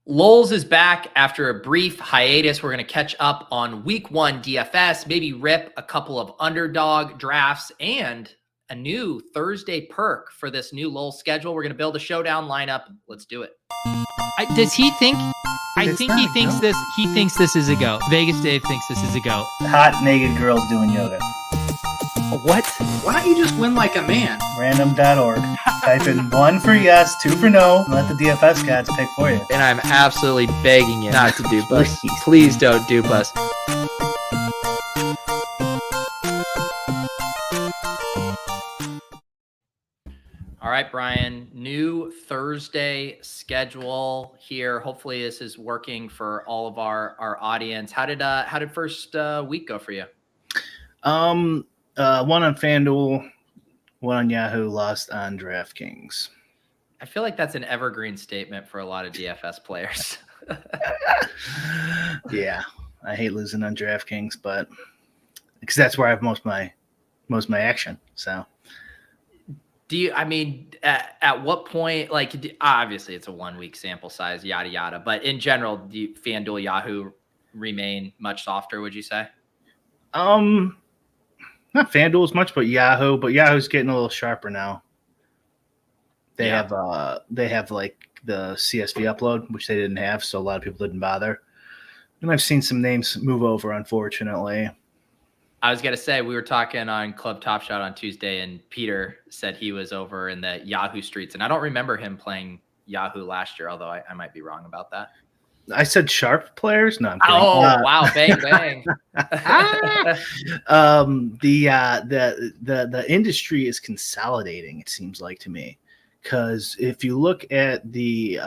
lolz is back after a brief hiatus. We're going to catch up on week 1 DFS, maybe rip a couple of underdog drafts and a new Thursday perk for this new lolz schedule. We're going to build a showdown lineup. Let's do it. Does he think? I think he thinks this. He thinks this is a go. Vegas Dave thinks this is a go. Hot naked girls doing yoga. What? Why don't you just win like a man? Random.org. Type in 1 for yes, 2 for no, and let the DFS gods pick for you. And I'm absolutely begging you not to dupe us. Please don't dupe us. All right, Brian, new Thursday schedule here. Hopefully this is working for all of our audience. How did first week go for you? One on FanDuel, one on Yahoo, lost on Draftkings. I feel like that's an evergreen statement for a lot of DFS players. Yeah, I hate losing on Draftkings, but because that's where I have most of my action. So, do you? I mean, at what point? Like, obviously, it's a 1 week sample size, yada yada. But in general, do FanDuel, Yahoo remain much softer? Would you say? Not FanDuel as much, but Yahoo. But Yahoo's getting a little sharper now. They have like the CSV upload, which they didn't have, so a lot of people didn't bother. And I've seen some names move over, unfortunately. I was gonna say, we were talking on Club Top Shot on Tuesday, and Peter said he was over in the Yahoo streets, and I don't remember him playing Yahoo last year, although I might be wrong about that. I said sharp players. No, I'm kidding. Oh wow, bang bang. The industry is consolidating, it seems like to me, because if you look at the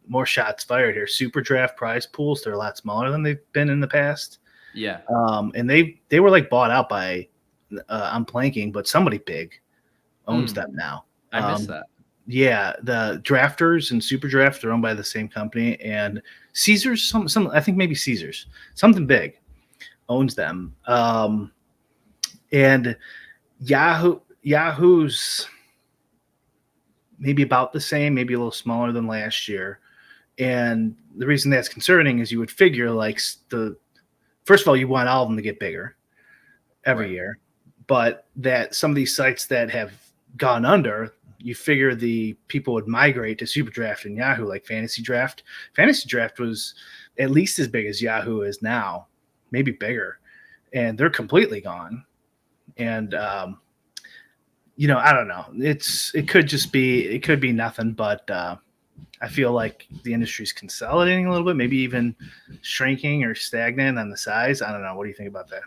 more shots fired here, super draft prize pools, they're a lot smaller than they've been in the past. Yeah. And they were like bought out by I'm blanking, but somebody big owns them now. I missed that. Yeah, the drafters and super draft are owned by the same company, and Caesars, some I think maybe Caesars, something big, owns them. And Yahoo's maybe about the same, maybe a little smaller than last year. And the reason that's concerning is you would figure like first of all, you want all of them to get bigger every year, but that some of these sites that have gone under, you figure the people would migrate to Super Draft and Yahoo, like Fantasy Draft. Fantasy Draft was at least as big as Yahoo is now, maybe bigger, and they're completely gone. And I don't know. It could be nothing, but I feel like the industry's consolidating a little bit, maybe even shrinking or stagnant on the size. I don't know. What do you think about that?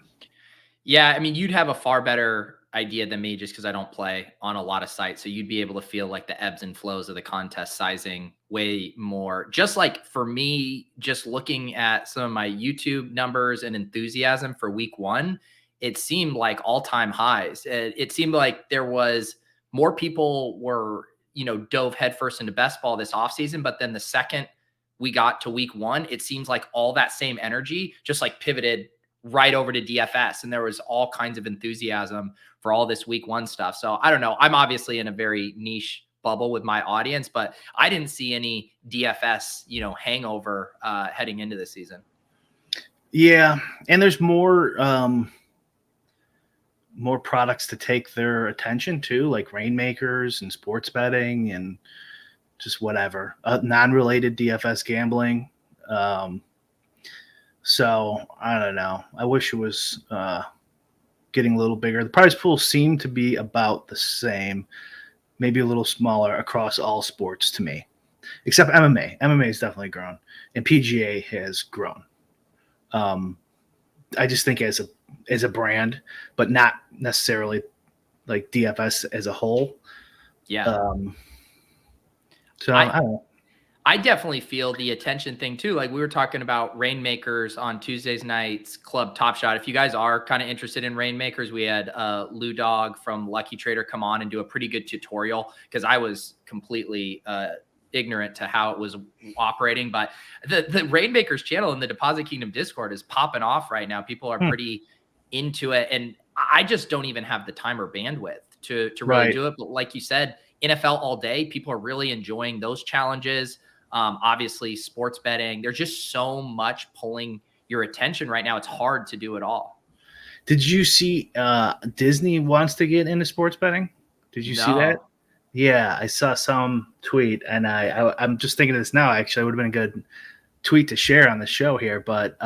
Yeah, I mean, you'd have a far better idea than me just because I don't play on a lot of sites. So you'd be able to feel like the ebbs and flows of the contest sizing way more. Just like for me, just looking at some of my YouTube numbers and enthusiasm for week 1, it seemed like all-time highs. It seemed like there was more people were, dove headfirst into best ball this offseason. But then the second we got to week 1, it seems like all that same energy just like pivoted right over to DFS. And there was all kinds of enthusiasm for all this week 1 stuff. So I don't know. I'm obviously in a very niche bubble with my audience, but I didn't see any DFS, hangover heading into the season. Yeah. And there's more products to take their attention to, like rainmakers and sports betting and just whatever, non-related DFS gambling. So I don't know. I wish it was getting a little bigger. The prize pools seem to be about the same, maybe a little smaller across all sports to me, except MMA. MMA has definitely grown, and PGA has grown. I just think as a brand, but not necessarily like DFS as a whole. Yeah. So I don't know. I definitely feel the attention thing too. Like we were talking about Rainmakers on Tuesdays nights, Club Top Shot. If you guys are kind of interested in Rainmakers, we had Lou Dog from Lucky Trader come on and do a pretty good tutorial because I was completely ignorant to how it was operating. But the Rainmakers channel in the Deposit Kingdom Discord is popping off right now. People are pretty into it. And I just don't even have the time or bandwidth to really do it. But like you said, NFL all day, people are really enjoying those challenges. Obviously, sports betting. There's just so much pulling your attention right now. It's hard to do it all. Did you see Disney wants to get into sports betting? Did you see that? Yeah, I saw some tweet, and I'm just thinking of this now. Actually, it would have been a good tweet to share on the show here. But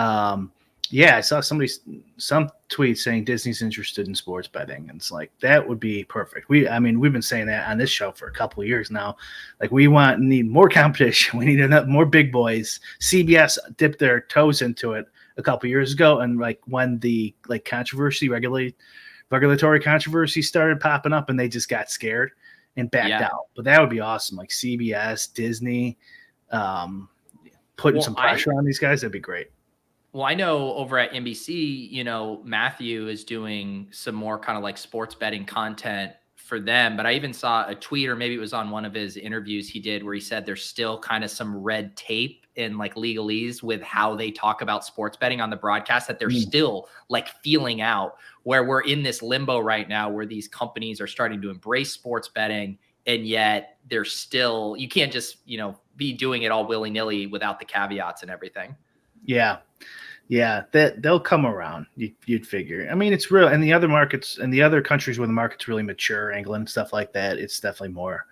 yeah, I saw some tweet saying Disney's interested in sports betting, and it's like that would be perfect. We've been saying that on this show for a couple of years now. Like need more competition. We need more big boys. CBS dipped their toes into it a couple of years ago, and like when the regulatory controversy started popping up, and they just got scared and backed out. But that would be awesome. Like CBS, Disney, putting some pressure on these guys. That'd be great. Well, I know over at NBC, Matthew is doing some more kind of like sports betting content for them. But I even saw a tweet, or maybe it was on one of his interviews he did, where he said there's still kind of some red tape in like legalese with how they talk about sports betting on the broadcast, that they're still like feeling out, where we're in this limbo right now where these companies are starting to embrace sports betting, and yet they're still, you can't just, be doing it all willy-nilly without the caveats and everything. Yeah. That they'll come around. You'd figure. I mean, it's real. And the other markets and the other countries where the market's really mature, England, stuff like that, it's definitely more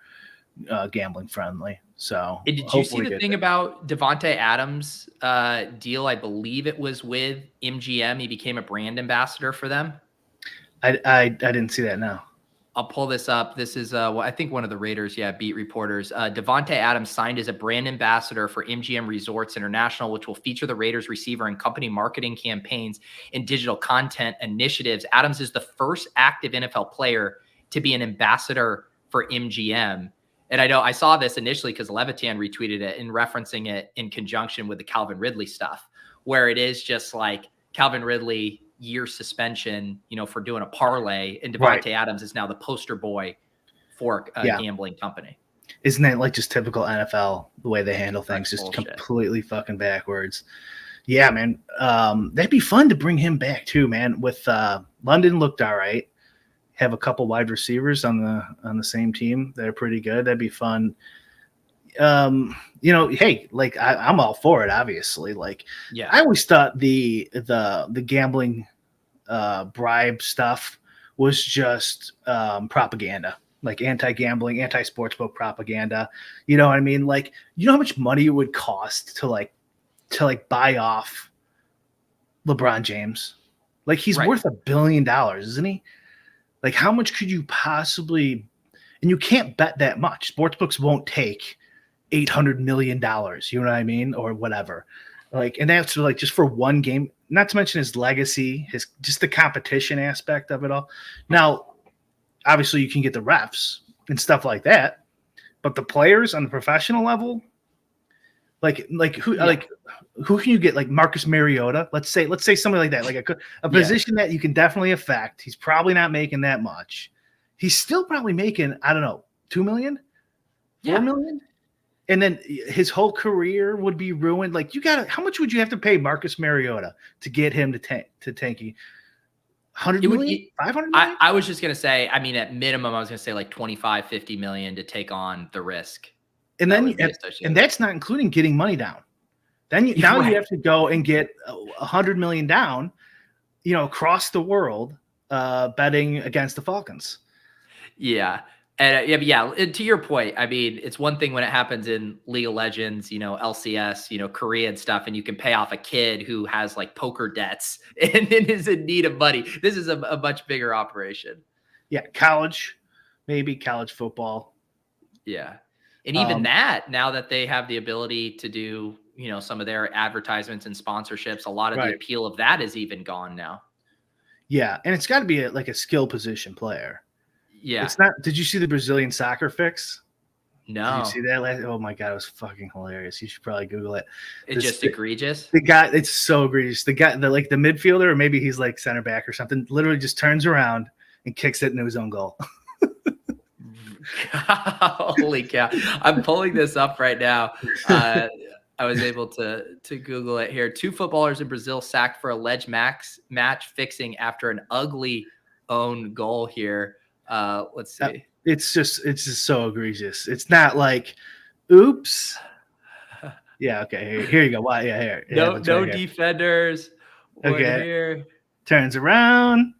gambling friendly. So, and did you see the thing about Devante Adams deal? I believe it was with MGM. He became a brand ambassador for them. I didn't see that. No. I'll pull this up. This is, I think one of the Raiders, beat reporters. Devante Adams signed as a brand ambassador for MGM Resorts International, which will feature the Raiders receiver in company marketing campaigns and digital content initiatives. Adams is the first active NFL player to be an ambassador for MGM. And I know I saw this initially because Levitan retweeted it and referencing it in conjunction with the Calvin Ridley stuff, where it is just like Calvin Ridley year suspension, for doing a parlay, and Devante Adams is now the poster boy for a gambling company. Isn't that like just typical NFL, the way they handle things? That's just bullshit. Completely fucking backwards. Yeah, man. That'd be fun to bring him back too, man. With London looked all right. Have a couple wide receivers on the same team that are pretty good. That'd be fun. Hey, like I'm all for it, obviously. Like, I always thought the gambling bribe stuff was just propaganda, like anti-gambling, anti-sportsbook propaganda. You know what I mean? Like, you know how much money it would cost to buy off LeBron James? Like, he's worth $1 billion, isn't he? Like, how much could you possibly? And you can't bet that much. Sportsbooks won't take $800 million, you know what I mean? Or whatever. Like, and that's like just for one game, not to mention his legacy, just the competition aspect of it all. Now, obviously you can get the refs and stuff like that, but the players on the professional level, like who can you get? Like Marcus Mariota, let's say something like that, like a position that you can definitely affect. He's probably not making that much. He's still probably making, I don't know, $2 million, $4 million. And then his whole career would be ruined. Like, how much would you have to pay Marcus Mariota to get him to tanky? 100 million? 500 million? I was just going to say, I mean, at minimum, I was going to say like 25, 50 million to take on the risk. And then, and that's not including getting money down. Then you have to go and get 100 million down, across the world, betting against the Falcons. Yeah. And to your point, I mean, it's one thing when it happens in League of Legends, LCS, Korea and stuff, and you can pay off a kid who has like poker debts and is in need of money. This is a much bigger operation. Yeah, college football. Yeah. And even that, now that they have the ability to do, some of their advertisements and sponsorships, a lot of the appeal of that is even gone now. Yeah, and it's got to be like a skill position player. Yeah. It's not. Did you see the Brazilian soccer fix? No. Did you see that? Oh my God, it was fucking hilarious. You should probably Google it. It's just egregious. The guy, it's so egregious. The guy, the midfielder, or maybe he's like center back or something, literally just turns around and kicks it into his own goal. Holy cow. I'm pulling this up right now. I was able to Google it here. 2 footballers in Brazil sacked for alleged match fixing after an ugly own goal here. Let's see. It's just so egregious. It's not like, oops. Yeah. Okay. Here you go. Why? Yeah. Here. Yeah, No, that's no right here. defenders. One Okay. here. Turns around,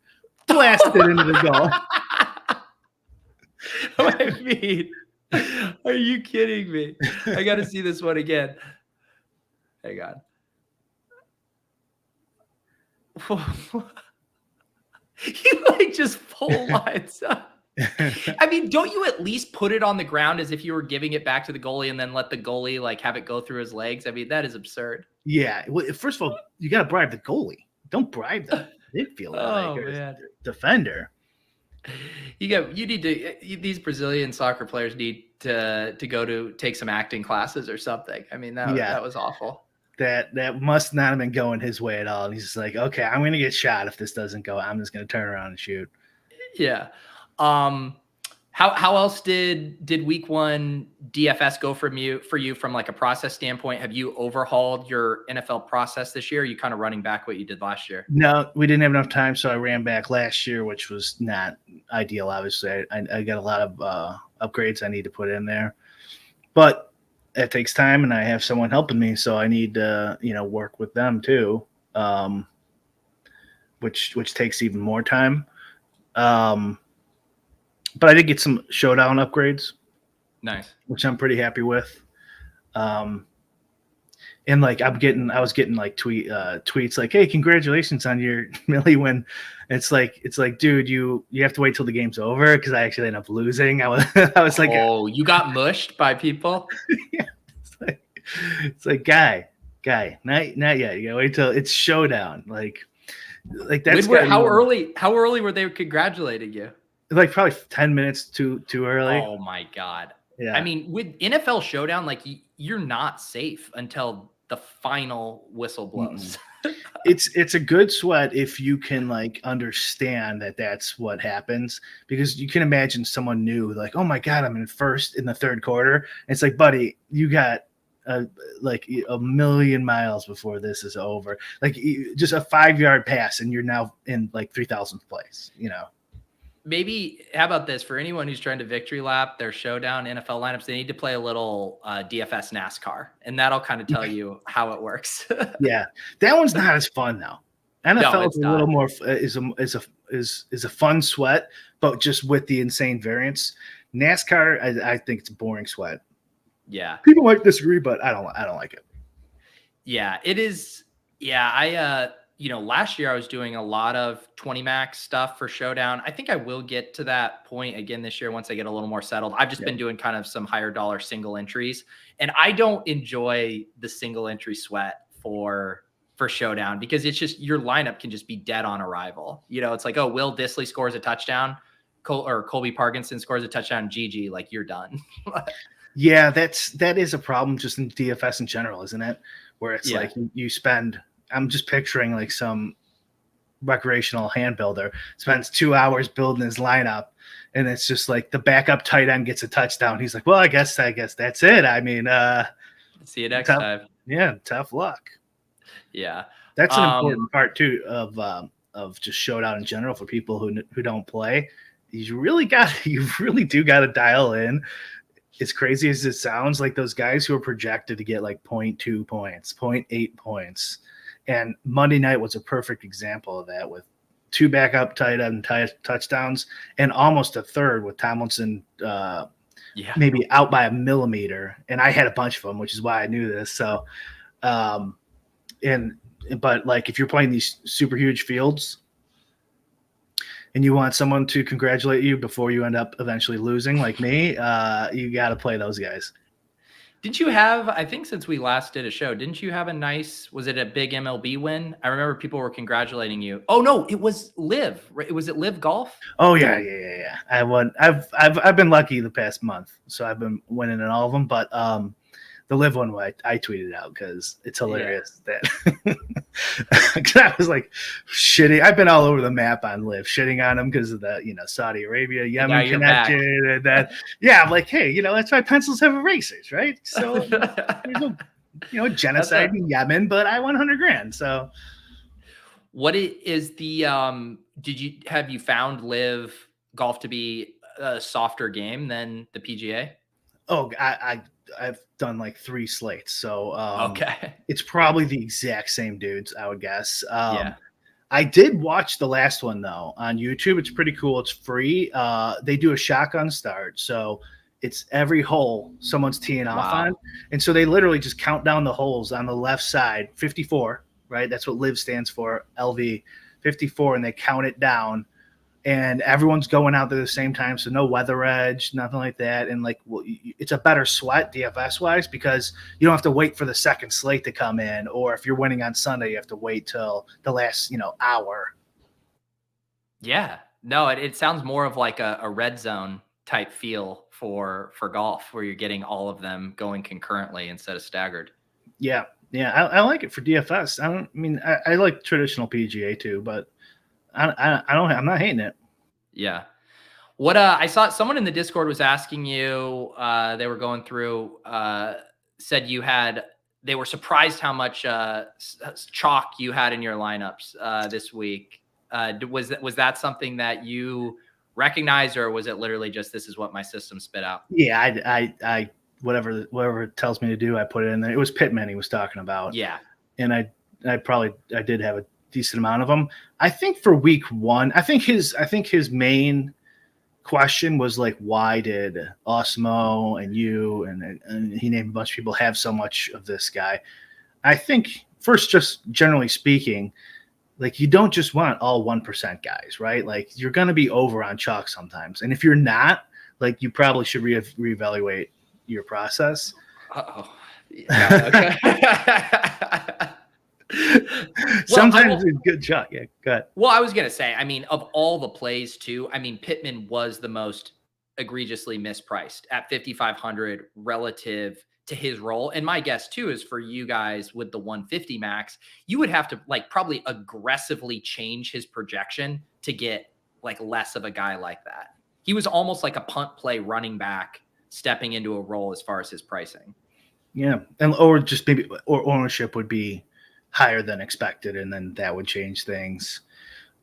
blasted into the goal. I mean, are you kidding me? I got to see this one again. Hang on. He like just full lines up. I mean, don't you at least put it on the ground as if you were giving it back to the goalie and then let the goalie like have it go through his legs? I mean, that is absurd. Yeah. Well, first of all, you got to bribe the goalie. Don't bribe the midfielder or defender. You need to. These Brazilian soccer players need to go to take some acting classes or something. I mean, that was awful. That must not have been going his way at all. And he's just like, okay, I'm going to get shot if this doesn't go. I'm just going to turn around and shoot. Yeah. How else did week 1 DFS go for you from like a process standpoint? Have you overhauled your NFL process this year? Or are you kind of running back what you did last year? No, we didn't have enough time, so I ran back last year, which was not ideal. Obviously, I got a lot of upgrades I need to put in there, but it takes time, and I have someone helping me, so I need to work with them too, which takes even more time. But I did get some showdown upgrades. Nice. Which I'm pretty happy with. And like I was getting like tweets like, "Hey, congratulations on your milli win." It's like, dude, you have to wait till the game's over because I actually ended up losing. I was like, oh, you got mushed by people? Yeah. It's like guy, not yet. You gotta wait till it's showdown. Like that's how early were they congratulating you? Like probably 10 minutes too early. Oh my God. Yeah. I mean, with NFL Showdown, like you're not safe until the final whistle blows. It's a good sweat if you can like understand that that's what happens, because you can imagine someone new like, oh my God, I'm in first in the third quarter. And it's like, buddy, you got like a million miles before this is over. Like just a 5-yard pass and you're now in like 3,000th place, Maybe, how about this? For anyone who's trying to victory lap their showdown NFL lineups, they need to play a little DFS NASCAR, and that'll kind of tell you how it works. Yeah, that one's not as fun though. NFL is a little more is a fun sweat, but just with the insane variance. NASCAR, I think it's a boring sweat. Yeah, people might disagree, but I don't like it. Yeah, it is. Yeah, last year I was doing a lot of 20 max stuff for showdown. I think I will get to that point again this year once I get a little more settled. I've just been doing kind of some higher dollar single entries, and I don't enjoy the single entry sweat for showdown because it's just your lineup can just be dead on arrival. It's like, oh, Will Dissly scores a touchdown, or Colby Parkinson scores a touchdown, GG, like you're done. Yeah, that is a problem just in DFS in general, isn't it? Where it's like you spend. I'm just picturing like some recreational hand builder spends 2 hours building his lineup, and it's just like the backup tight end gets a touchdown. He's like, well, I guess that's it. I mean, see you next time. Yeah, tough luck. Yeah, that's an important part too of just showdown in general for people who don't play. You really do got to dial in. As crazy as it sounds, like those guys who are projected to get like 0.2 points, 0.8 points. And Monday night was a perfect example of that, with 2 backup tight end touchdowns and almost a third with Tomlinson maybe out by a millimeter. And I had a bunch of them, which is why I knew this. So, but like if you're playing these super huge fields and you want someone to congratulate you before you end up eventually losing, like me, you got to play those guys. Did you have, I think since we last did a show, didn't you have was it a big MLB win? I remember people were congratulating you. Oh no, it was Live. Was it Live Golf? Oh yeah. I won. I've been lucky the past month, so I've been winning in all of them. But the Live one, I tweeted out because it's hilarious that I was like shitting. I've been all over the map on Live, shitting on them because of the Saudi Arabia, Yemen connection, and that. Yeah, I'm like, hey, that's why pencils have erasers, right? So there's no genocide in Yemen, but I won $100,000. So what is the have you found Live Golf to be a softer game than the PGA? Oh, done like 3 slates, so Okay. it's probably the exact same dudes, I would guess. Yeah. I did watch the last one though on YouTube. It's pretty cool. It's free. They do a shotgun start, so it's every hole someone's teeing off Wow. on, and so they literally just count down the holes on the left side, 54, right? That's what LIV stands for, LV, 54, and they count it down. And everyone's going out there at the same time, so no weather edge, nothing like that. And like, well, it's a better sweat DFS wise because you don't have to wait for the second slate to come in, or if you're winning on Sunday, you have to wait till the last hour. Yeah. No, it sounds more of like a red zone type feel for golf, where you're getting all of them going concurrently instead of staggered. Yeah, I like it for DFS. I like traditional PGA too, but I'm not hating it. Yeah. What I saw someone in the Discord was asking you, they were going through, said they were surprised how much chalk you had in your lineups this week. Was that something that you recognized, or was it literally just, this is what my system spit out? Yeah, I whatever it tells me to do, I put it in there. It was Pittman he was talking about. Yeah. And I did have a decent amount of them. I think for week 1, I think his main question was like, why did Osmo and you and he named a bunch of people have so much of this guy? I think first, just generally speaking, like you don't just want all 1% guys, right? Like you're going to be over on chalk sometimes. And if you're not, like you probably should reevaluate your process. Uh-oh. Yeah, okay. Sometimes it's good chalk. Yeah, go ahead. Well, I was going to say, I mean, of all the plays too, I mean, Pittman was the most egregiously mispriced at 5,500 relative to his role. And my guess too is for you guys with the 150 max, you would have to like probably aggressively change his projection to get like less of a guy like that. He was almost like a punt play running back stepping into a role as far as his pricing. Yeah. Or just maybe, or ownership would be higher than expected, and then that would change things.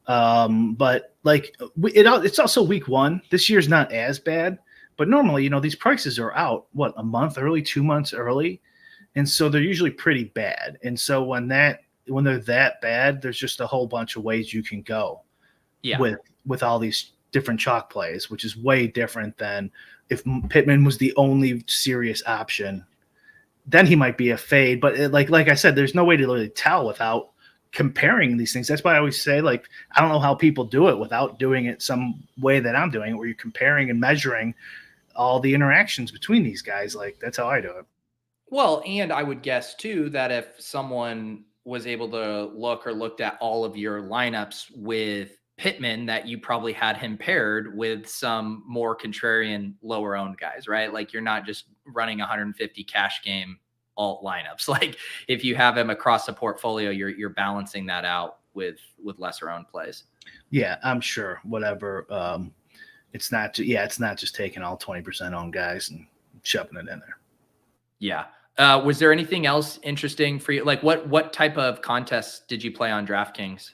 But like it's also week 1. This year's not as bad, but normally, these prices are out, a month early, 2 months early. And so they're usually pretty bad. And so when they're that bad, there's just a whole bunch of ways you can go with all these different chalk plays, which is way different than if Pittman was the only serious option. Then he might be a fade, but like I said, there's no way to really tell without comparing these things. That's why I always say, like, I don't know how people do it without doing it some way that I'm doing it, where you're comparing and measuring all the interactions between these guys. Like, that's how I do it. Well, and I would guess too that if someone was able to looked at all of your lineups with Pittman, that you probably had him paired with some more contrarian lower owned guys, right? Like you're not just running 150 cash game alt lineups. Like if you have him across the portfolio, you're balancing that out with lesser owned plays. Yeah, I'm sure. Whatever. It's not just taking all 20% owned guys and shoving it in there. Yeah. Was there anything else interesting for you? Like what type of contests did you play on DraftKings?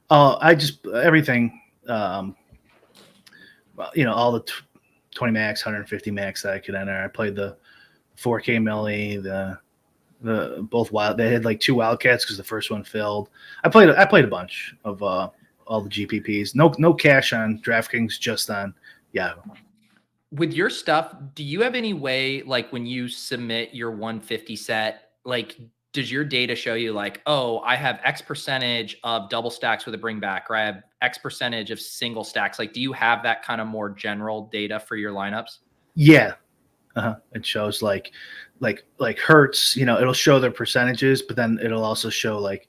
I just everything. All the 20 max, 150 max that I could enter. I played the 4K Millie, the both wild. They had like 2 wildcats because the first one filled. I played a bunch of all the GPPs. No cash on DraftKings, just on Yahoo. With your stuff, do you have any way, like when you submit your 150 set, like does your data show you like, oh, I have X percentage of double stacks with a bring back, or I have X percentage of single stacks? Like, do you have that kind of more general data for your lineups? Yeah. It shows like Hertz, it'll show their percentages, but then it'll also show like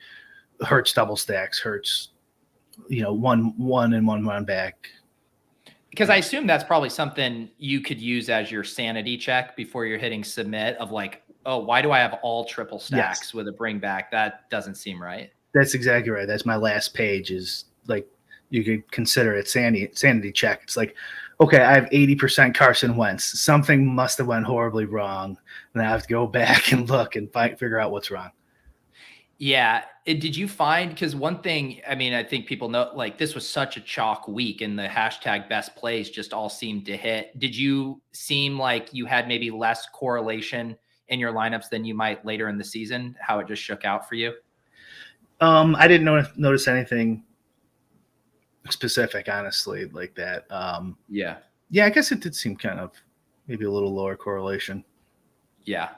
Hertz double stacks, Hertz, one and one run back. Because I assume that's probably something you could use as your sanity check before you're hitting submit of like, oh, why do I have all triple stacks with a bring back? That doesn't seem right. That's exactly right. That's my last page, is like, you could consider it sanity check. It's like, okay, I have 80% Carson Wentz. Something must have went horribly wrong. And I have to go back and look and figure out what's wrong. Yeah. Did you find, because one thing, I mean, I think people know, like, this was such a chalk week and the hashtag best plays just all seemed to hit. Did you seem like you had maybe less correlation in your lineups than you might later in the season, how it just shook out for you? I didn't notice anything specific, honestly, like that. Yeah. Yeah, I guess it did seem kind of maybe a little lower correlation. Yeah.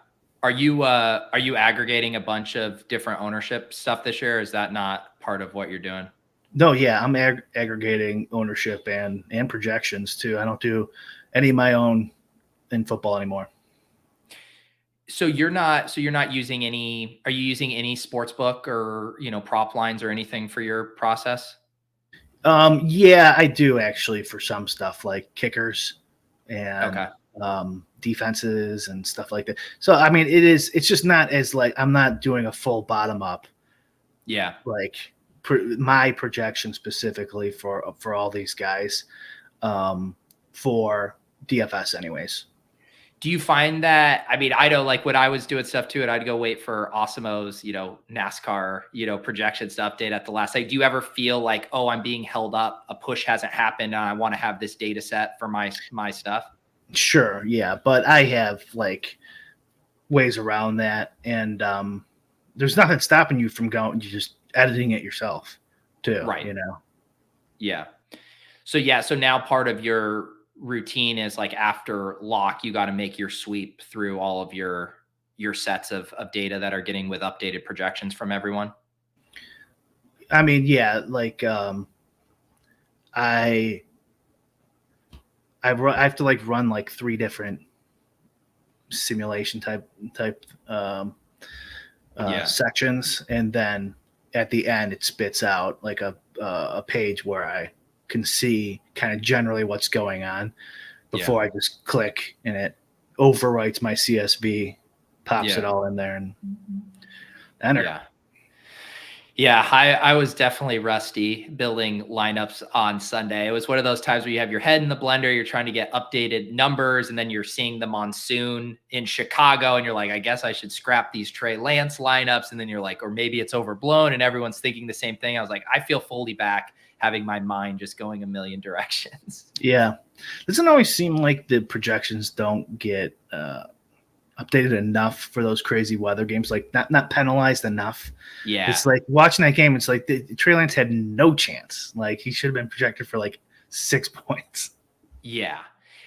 Are you aggregating a bunch of different ownership stuff this year? Or is that not part of what you're doing? No, yeah, I'm aggregating ownership and projections too. I don't do any of my own in football anymore. So you're not using any, are you using any sports book or, prop lines or anything for your process? Yeah, I do actually for some stuff like kickers and Okay. defenses and stuff like that. So I mean, it's just not as like I'm not doing a full bottom up. Yeah. Like my projection specifically for all these guys, for DFS anyways. Do you find that, I mean, I know like when I was doing stuff too, and I'd go wait for Osimo's, NASCAR, projections to update at the last, like, do you ever feel like, oh, I'm being held up, a push hasn't happened, and I want to have this data set for my stuff? Sure. Yeah. But I have like ways around that. And, there's nothing stopping you from going, you just editing it yourself too. Right. Yeah. So now part of your routine is like after lock, you got to make your sweep through all of your sets of data that are getting with updated projections from everyone. I mean, yeah, like I have to like run like 3 different simulation type sections, and then at the end it spits out like a page where I can see kind of generally what's going on before I just click, and it overwrites my CSV, pops it all in there, and enter. Yeah, I was definitely rusty building lineups on Sunday. It was one of those times where you have your head in the blender, you're trying to get updated numbers, and then you're seeing the monsoon in Chicago, and you're like, I guess I should scrap these Trey Lance lineups. And then you're like, or maybe it's overblown, and everyone's thinking the same thing. I was like, I feel fully back having my mind just going a million directions. Yeah. Doesn't always seem like the projections don't get updated enough for those crazy weather games, like not penalized enough. Yeah. It's like watching that game, it's like Trey Lance had no chance. Like he should have been projected for like 6 points. Yeah.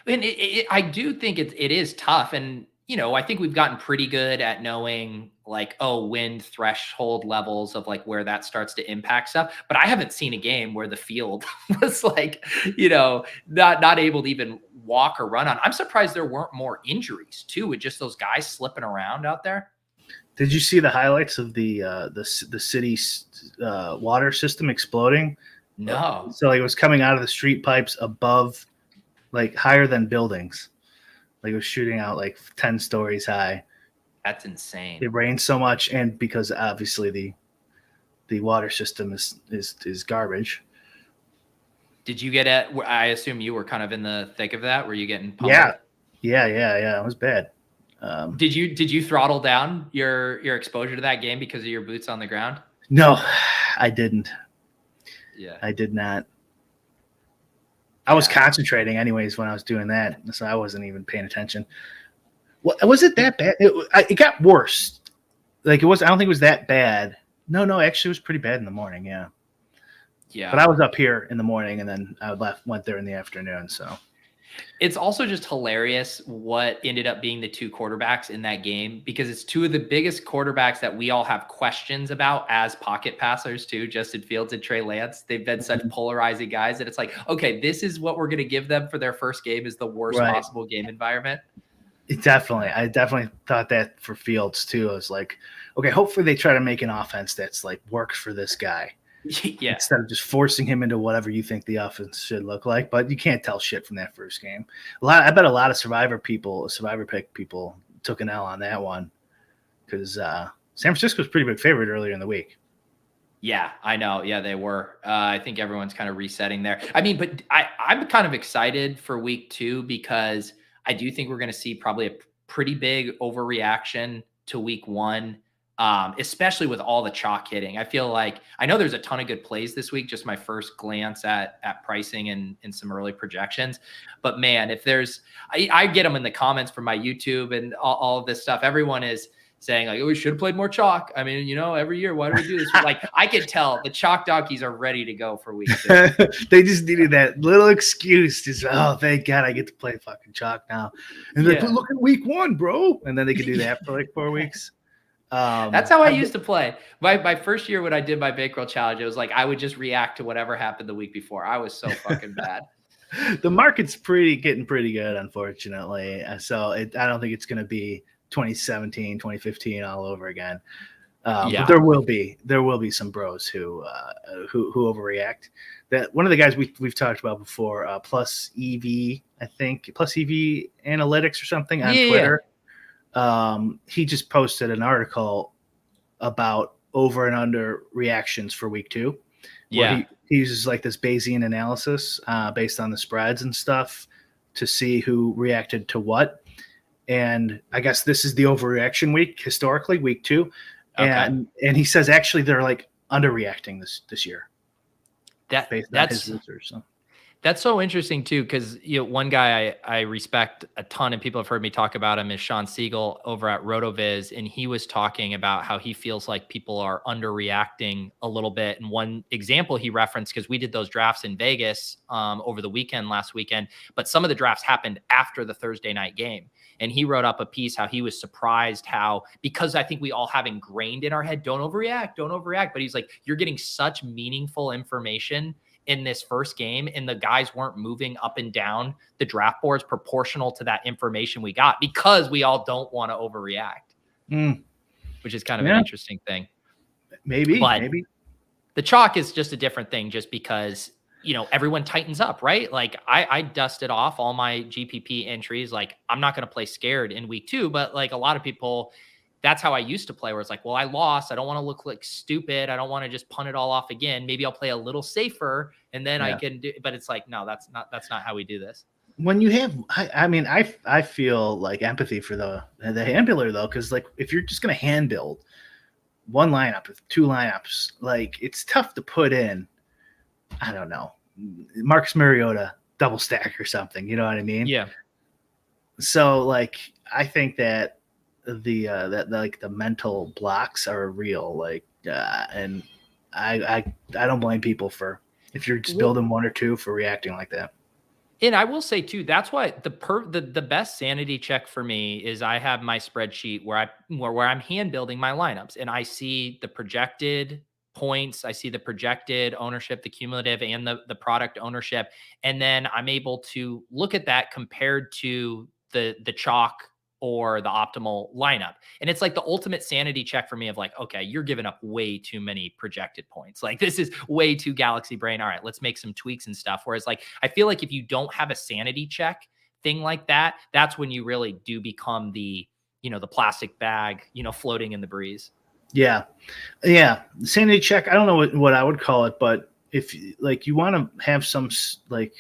And I do think it is tough. And, I think we've gotten pretty good at knowing like, wind threshold levels of like where that starts to impact stuff. But I haven't seen a game where the field was like, not able to even walk or run on. I'm surprised there weren't more injuries too, with just those guys slipping around out there. Did you see the highlights of the city's water system exploding? No. So like, it was coming out of the street pipes above, like higher than buildings. Like it was shooting out like 10 stories high. That's insane. It rained so much, and because obviously the water system is garbage. Did you get it? I assume you were kind of in the thick of that. Were you getting pumped? Yeah. It was bad. Did you throttle down your exposure to that game because of your boots on the ground? No, I didn't. Yeah, I did not. I was concentrating anyways when I was doing that, so I wasn't even paying attention. Was it that bad? It got worse. Like it was. I don't think it was that bad. No, actually, it was pretty bad in the morning. Yeah. But I was up here in the morning, and then I went there in the afternoon. So it's also just hilarious what ended up being the 2 quarterbacks in that game, because it's 2 of the biggest quarterbacks that we all have questions about as pocket passers too, Justin Fields and Trey Lance. They've been such polarizing guys that it's like, okay, this is what we're going to give them for their first game, is the worst possible game environment. I definitely thought that for Fields too. I was like, okay, hopefully they try to make an offense that's like works for this guy. Yeah. Instead of just forcing him into whatever you think the offense should look like. But you can't tell shit from that first game. I bet a lot of survivor pick people took an L on that one, because San Francisco was pretty big favorite earlier in the week. Yeah, I know. Yeah, they were. I think everyone's kind of resetting there. I mean, but I'm kind of excited for week 2, because I do think we're going to see probably a pretty big overreaction to week 1. especially with all the chalk hitting. I feel like I know there's a ton of good plays this week, just my first glance at pricing and some early projections. But man, if there's, I get them in the comments from my YouTube and all of this stuff. Everyone is saying like, oh, we should have played more chalk. I mean, every year, why do we do this? Like, I could tell the chalk donkeys are ready to go for week 2. They just needed that little excuse to say, oh, thank God I get to play fucking chalk now. And they're like, look at week 1, bro. And then they could do that for like 4 weeks. That's how I used to play. My first year when I did my bankroll challenge, it was like I would just react to whatever happened the week before. I was so fucking bad. The market's getting pretty good, unfortunately. So I don't think it's going to be 2017, 2015 all over again. But there will be some bros who overreact. That one of the guys we've talked about before, Plus EV, I think, Plus EV Analytics or something on Twitter. He just posted an article about over and under reactions for week 2. He uses like this Bayesian analysis based on the spreads and stuff to see who reacted to what. And I guess this is the overreaction week historically, week 2. Okay. And he says actually they're like underreacting this year. That's his research. So. That's so interesting too, because one guy I respect a ton, and people have heard me talk about him, is Sean Siegel over at RotoViz, and he was talking about how he feels like people are underreacting a little bit. And one example he referenced, because we did those drafts in Vegas over the weekend, last weekend, but some of the drafts happened after the Thursday night game. And he wrote up a piece how he was surprised because I think we all have ingrained in our head, don't overreact. But he's like, you're getting such meaningful information in this first game, and the guys weren't moving up and down the draft boards proportional to that information we got, because we all don't want to overreact, which is kind of an interesting thing. Maybe. The chalk is just a different thing, just because, everyone tightens up, right? Like I dusted off all my GPP entries. Like, I'm not going to play scared in week 2, but like a lot of people, that's how I used to play, where it's like, well, I lost. I don't want to look like stupid. I don't want to just punt it all off again. Maybe I'll play a little safer and then I can do, but it's like, no, that's not how we do this. When you have, I feel like empathy for the hand builder though. Cause like, if you're just going to hand build one lineup with 2 lineups, like it's tough to put in, I don't know, Marcus Mariota double stack or something. You know what I mean? Yeah. So like, I think that the mental blocks are real, like and I don't blame people for, if you're just building 1 or 2, for reacting like that. And I will say too, that's why the best sanity check for me is I have my spreadsheet where I'm hand building my lineups, and I see the projected points, I see the projected ownership, the cumulative, and the product ownership, and then I'm able to look at that compared to the chalk or the optimal lineup. And it's like the ultimate sanity check for me of like, okay, you're giving up way too many projected points. Like, this is way too galaxy brain. All right, let's make some tweaks and stuff. Whereas like, I feel like if you don't have a sanity check thing like that, that's when you really do become the plastic bag, floating in the breeze. Yeah. Sanity check. I don't know what I would call it, but if like you want to have some like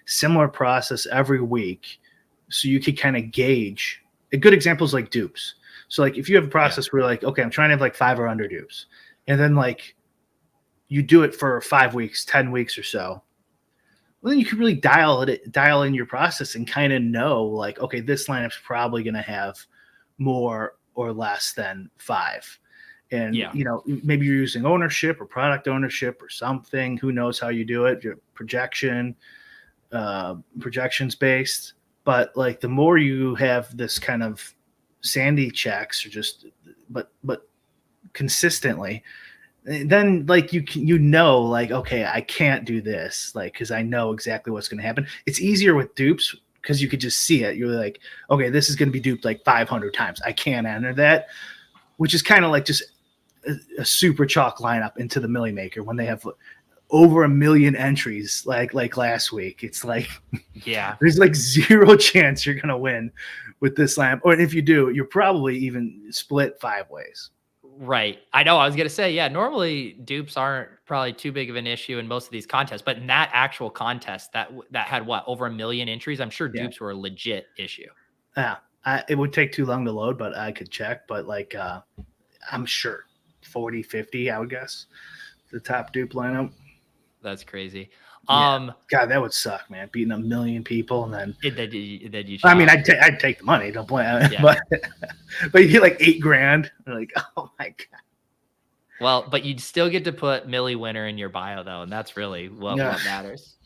similar process every week, so you could kind of gauge. A good example is like dupes. So like if you have a process where like, okay, I'm trying to have like 5 or under dupes, and then like you do it for 5 weeks, 10 weeks or so, well, then you can really dial in your process and kind of know like, okay, this lineup's probably going to have more or less than 5. And, maybe you're using ownership or product ownership or something. Who knows how you do it? Your projections based. But like the more you have this kind of sandy checks, or just but consistently, then like you know like, okay, I can't do this, like, because I know exactly what's going to happen. It's easier with dupes because you could just see it. You're like, okay, this is going to be duped like 500 times. I can't enter that, which is kind of like just a super chalk lineup into the Millie Maker when they have over 1 million entries like last week. It's like, there's like 0 chance you're gonna win with this lineup, or if you do, you're probably even split 5 ways. Right. I know. I was gonna say, normally dupes aren't probably too big of an issue in most of these contests, but in that actual contest that had over 1 million entries, I'm sure dupes were a legit issue. It would take too long to load, but I could check. But like I'm sure 40, 50, I would guess, the top dupe lineup. That's crazy. Yeah. God, that would suck, man. Beating 1 million people and then. Then you I mean, I'd take the money. Don't blame. Yeah. But you get like $8,000. You're like, oh my god. Well, but you'd still get to put Millie winner in your bio though, and that's really what matters.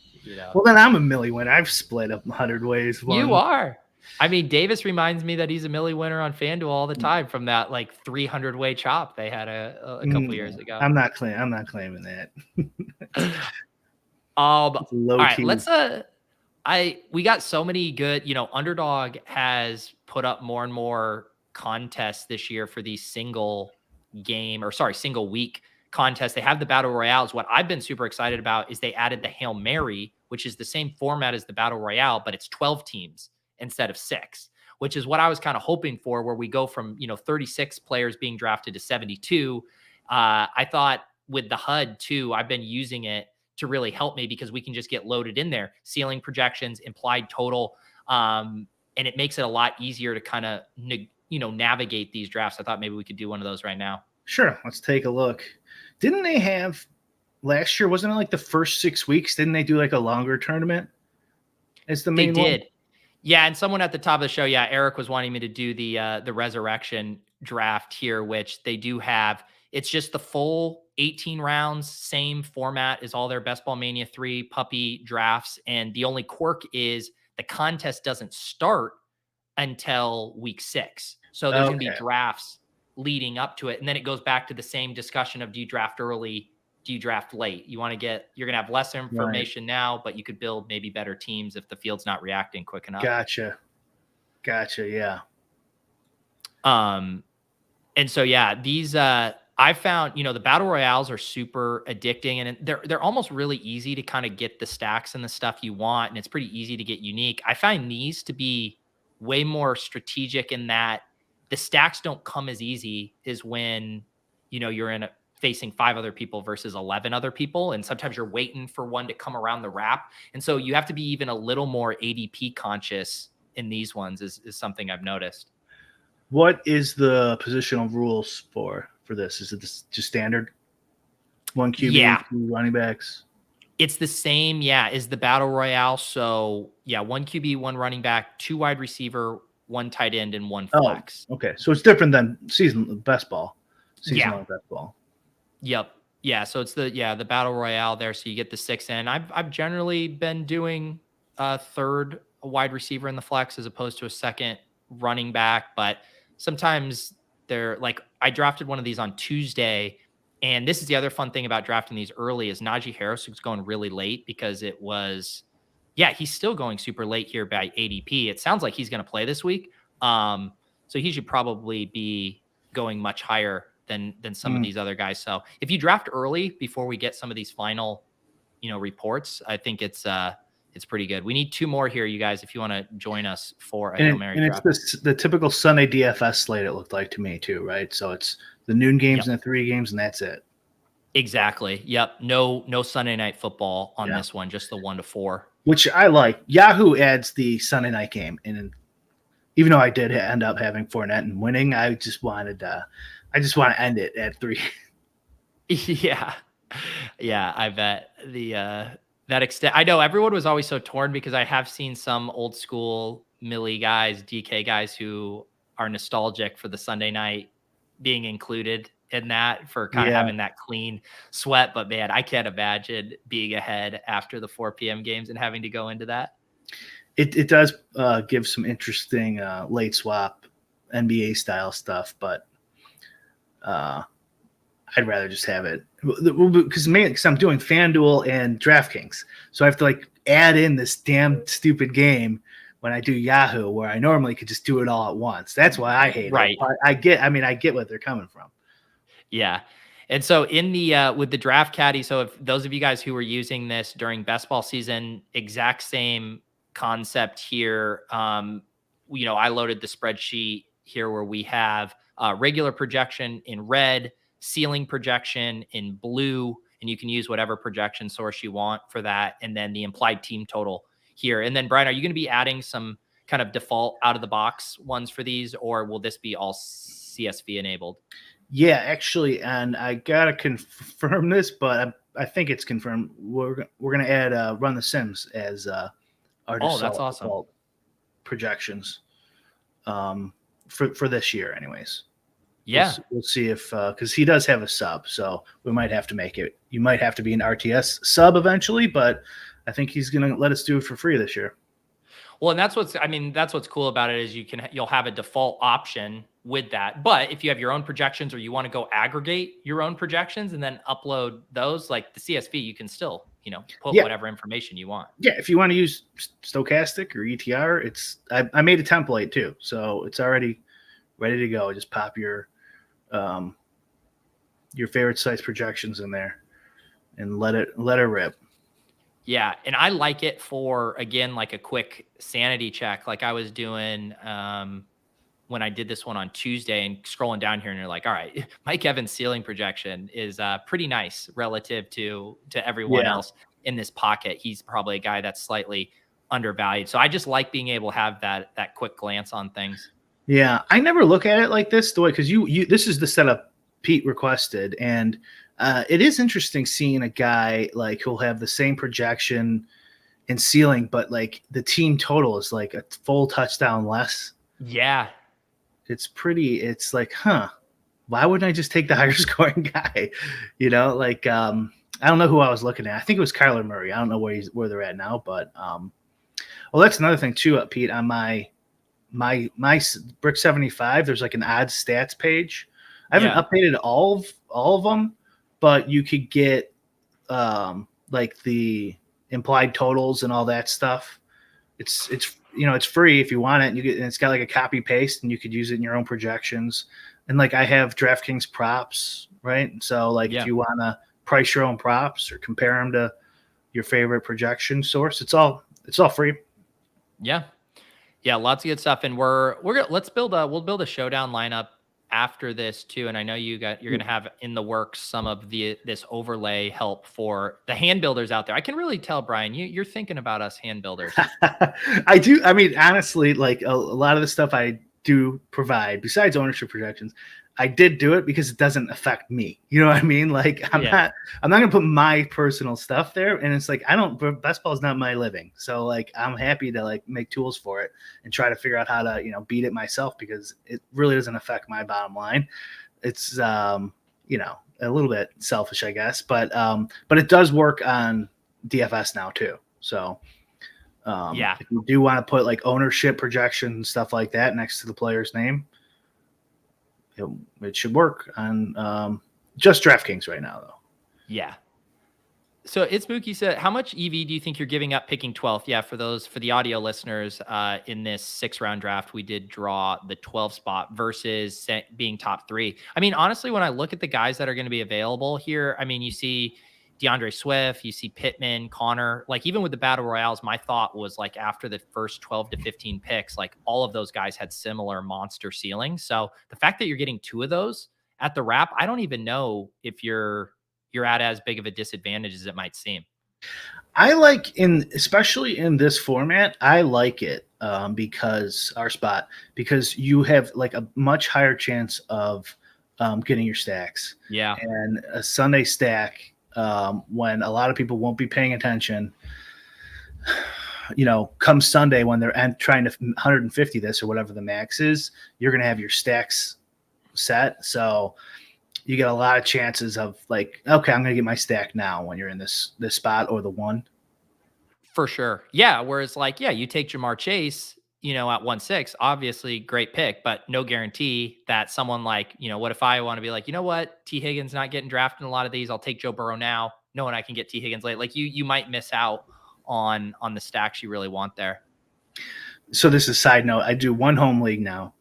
Well, then I'm a Millie winner. I've split up 100 ways. You are. I mean, Davis reminds me that he's a Millie winner on FanDuel all the time from that like 300 way chop they had a couple years ago. I'm not claiming that. All right, let's we got so many good, Underdog has put up more and more contests this year for these single week contests. They have the battle royales. What I've been super excited about is they added the Hail Mary, which is the same format as the battle royale, but it's 12 teams instead of 6, which is what I was kind of hoping for, where we go from, 36 players being drafted to 72. I thought with the HUD too, I've been using it to really help me because we can just get loaded in there, ceiling projections, implied total. And it makes it a lot easier to kind of, navigate these drafts. I thought maybe we could do one of those right now. Sure. Let's take a look. Didn't they have last year? Wasn't it like the first 6 weeks? Didn't they do like a longer tournament? As the main They one? did. Yeah. And someone at the top of the show, Eric was wanting me to do the resurrection draft here, which they do have. It's just the full 18 rounds, same format as all their Best Ball Mania 3 puppy drafts. And the only quirk is the contest doesn't start until week 6. So there's going to be drafts leading up to it. And then it goes back to the same discussion of, do you draft early? Do you draft late? You're going to have less information now, but you could build maybe better teams if the field's not reacting quick enough. Gotcha. Yeah. And so, these, I found, the battle royales are super addicting, and they're almost really easy to kind of get the stacks and the stuff you want. And it's pretty easy to get unique. I find these to be way more strategic in that the stacks don't come as easy as when, you're facing 5 other people versus 11 other people. And sometimes you're waiting for one to come around the wrap. And so you have to be even a little more ADP conscious in these ones is something I've noticed. What is the positional rules for this? Is it just standard? 1 QB, 2 running backs? It's the same, as the battle royale. So 1 QB, 1 running back, 2 wide receiver, 1 tight end, and 1 flex. Oh, okay. So it's different than seasonal best ball. Seasonal best ball. Yep. Yeah. So it's the battle royale there. So you get the 6 in. I've generally been doing a 3rd wide receiver in the flex as opposed to a 2nd running back. But sometimes they're like, I drafted one of these on Tuesday. And this is the other fun thing about drafting these early is Naji Harris was going really late because it was, he's still going super late here by ADP. It sounds like he's going to play this week. So he should probably be going much higher than some of these other guys. So if you draft early before we get some of these final, reports, I think it's pretty good. We need 2 more here, you guys, if you want to join us for a Hail Mary draft. And it's the typical Sunday DFS slate, it looked like to me too, right? So it's the noon games and the 3 games, and that's it. Exactly. Yep. No Sunday night football on this one, just the 1 to 4. Which I like. Yahoo adds the Sunday night game, and even though I did end up having Fournette and winning, I just want to end it at 3. Yeah. I bet that extent. I know everyone was always so torn because I have seen some old school Millie guys, DK guys who are nostalgic for the Sunday night being included in that for kind of having that clean sweat. But man, I can't imagine being ahead after the 4 p.m. games and having to go into that. It does give some interesting late swap NBA style stuff, but I'd rather just have it because I'm doing FanDuel and Draftkings. So I have to add in this damn stupid game when I do Yahoo, where I normally could just do it all at once. That's why I hate it. I get what they're coming from. Yeah. And so in the with the draft caddy, so if those of you guys who were using this during best ball season, exact same concept here. I loaded the spreadsheet here where we have regular projection in red, ceiling projection in blue, and you can use whatever projection source you want for that. And then the implied team total here. And then Brian, are you going to be adding some kind of default out of the box ones for these, or will this be all CSV enabled? Yeah, actually, and I gotta confirm this, but I think it's confirmed. We're gonna add Run the Sims as our Oh, that's awesome. default projections for this year, anyways. Yeah. We'll see if because he does have a sub, so we might have to make it. You might have to be an RTS sub eventually, but I think he's gonna let us do it for free this year. Well, and that's what's cool about it is you'll have a default option with that. But if you have your own projections or you want to go aggregate your own projections and then upload those, like the CSV, you can still, put whatever information you want. Yeah, if you want to use stochastic or ETR, I made a template too, so it's already ready to go. Just pop your favorite size projections in there and let it rip. Yeah. And I like it for, again, like a quick sanity check. Like I was doing when I did this one on Tuesday and scrolling down here and you're like, all right, Mike Evans' ceiling projection is pretty nice relative to everyone else in this pocket. He's probably a guy that's slightly undervalued. So I just like being able to have that quick glance on things. Yeah. I never look at it like this, the way, because this is the setup Pete requested. And it is interesting seeing a guy like who'll have the same projection and ceiling, but like the team total is like a full touchdown less. Yeah. It's like, why wouldn't I just take the higher scoring guy? I don't know who I was looking at. I think it was Kyler Murray. I don't know where they're at now, but well, that's another thing too, Pete, on my Bric 75, there's like an odds stats page. I haven't updated all of them, but you could get like the implied totals and all that stuff. It's free if you want it. And it's got like a copy paste, and you could use it in your own projections. And like I have Draftkings props, right? So like if you want to price your own props or compare them to your favorite projection source, it's all free. Yeah, lots of good stuff. And we'll build a showdown lineup after this too. And I know you're going to have in the works some of this overlay help for the hand builders out there. I can really tell, Brian, you're thinking about us hand builders. I do. I mean, honestly, like a lot of the stuff I do provide besides ownership projections, I did do it because it doesn't affect me. You know what I mean? Like I'm not going to put my personal stuff there. And it's like, best ball is not my living. So like, I'm happy to like make tools for it and try to figure out how to, beat it myself, because it really doesn't affect my bottom line. It's, a little bit selfish, I guess, but it does work on DFS now too. So if you do want to put like ownership projections and stuff like that next to the player's name, it should work on just DraftKings right now, though. Yeah. So it's Mookie said, how much EV do you think you're giving up picking 12th? Yeah, for the audio listeners, in this 6-round draft, we did draw the 12 spot versus being top 3. I mean, honestly, when I look at the guys that are going to be available here, I mean, you see DeAndre Swift, you see Pittman, Connor, like even with the battle royales, my thought was like after the first 12 to 15 picks, like all of those guys had similar monster ceilings. So the fact that you're getting 2 of those at the wrap, I don't even know if you're at as big of a disadvantage as it might seem. I like especially in this format, I like it because you have like a much higher chance of getting your stacks. Yeah. And a Sunday stack, when a lot of people won't be paying attention, come Sunday when they're trying to 150 this or whatever the max is, you're going to have your stacks set. So you get a lot of chances of like, okay, I'm going to get my stack now when you're in this spot or the one. For sure. Yeah. Whereas like, you take Jamar Chase, at 1.6, obviously great pick, but no guarantee that someone like, what if I want to be like, you know what, T Higgins not getting drafted in a lot of these, I'll take Joe Burrow now, knowing I can get T Higgins late. Like you might miss out on the stacks you really want there. So this is a side note. I do one home league now.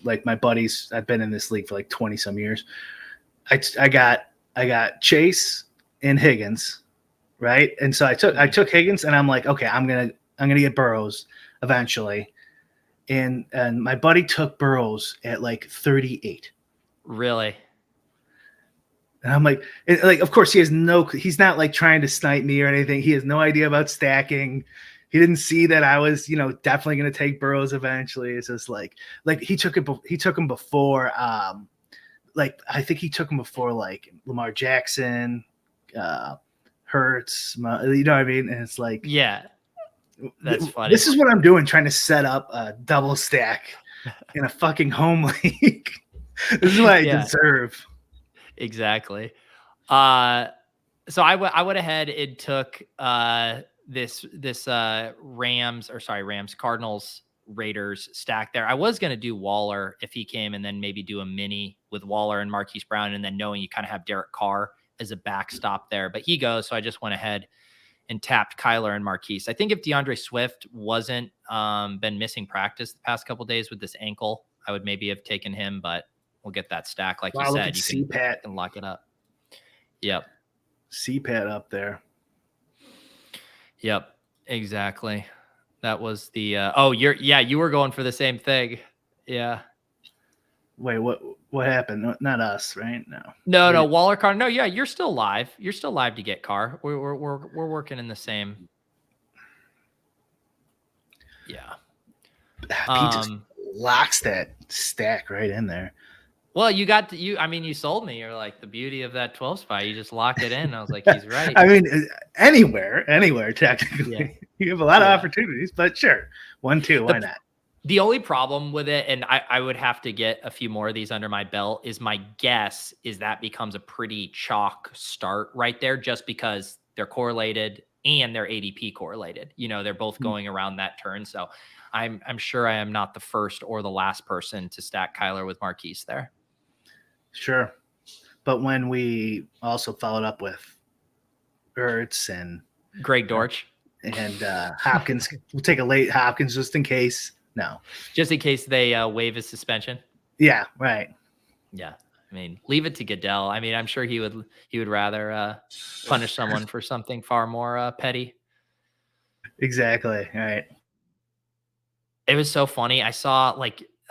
Like my buddies, I've been in this league for like 20 some years. I got Chase and Higgins, right? And so I took Higgins, and I'm like, okay, I'm gonna get Burrows eventually. And my buddy took Burrows at like 38. Really? And I'm like, of course he's not like trying to snipe me or anything. He has no idea about stacking. He didn't see that I was, definitely going to take Burrows eventually. It's just like he took him before like I think he took him before like Lamar Jackson, Hurts. You know what I mean? And it's like, Yeah, that's funny. This is what I'm doing, trying to set up a double stack in a fucking home league. This is what I deserve. Exactly. So I went ahead and took this Rams, Cardinals, Raiders stack there. I was going to do Waller if he came, and then maybe do a mini with Waller and Marquise Brown, and then knowing you kind of have Derek Carr as a backstop there, but he goes. So I just went ahead and tapped Kyler and Marquise. I think if DeAndre Swift wasn't been missing practice the past couple of days with this ankle, I would maybe have taken him, but we'll get that stack. Like you said, you can lock it up. Yep. CPAT up there. Yep, exactly. That was the you were going for the same thing. Yeah. Wait, what happened? Not us, right? No, Waller, Carr. No, yeah, you're still live. You're still live to get Carr. We're working in the same. Yeah. He just locks that stack right in there. Well, you sold me. You're like, the beauty of that 12 spot. You just lock it in. I was like, he's right. I mean, anywhere, technically. Yeah. You have a lot of opportunities, but sure. 1, 2, why not? The only problem with it, and I would have to get a few more of these under my belt, is my guess is that becomes a pretty chalk start right there, just because they're correlated and they're ADP correlated. You know, they're both going around that turn. So I'm sure I am not the first or the last person to stack Kyler with Marquise there. Sure. But when we also followed up with Ertz and Greg Dortch and Hopkins, we'll take a late Hopkins just in case. No. Just in case they waive his suspension. Yeah, right. Yeah. I mean, leave it to Goodell. I mean, I'm sure he would rather punish someone for something far more petty. Exactly. All right. It was so funny. I saw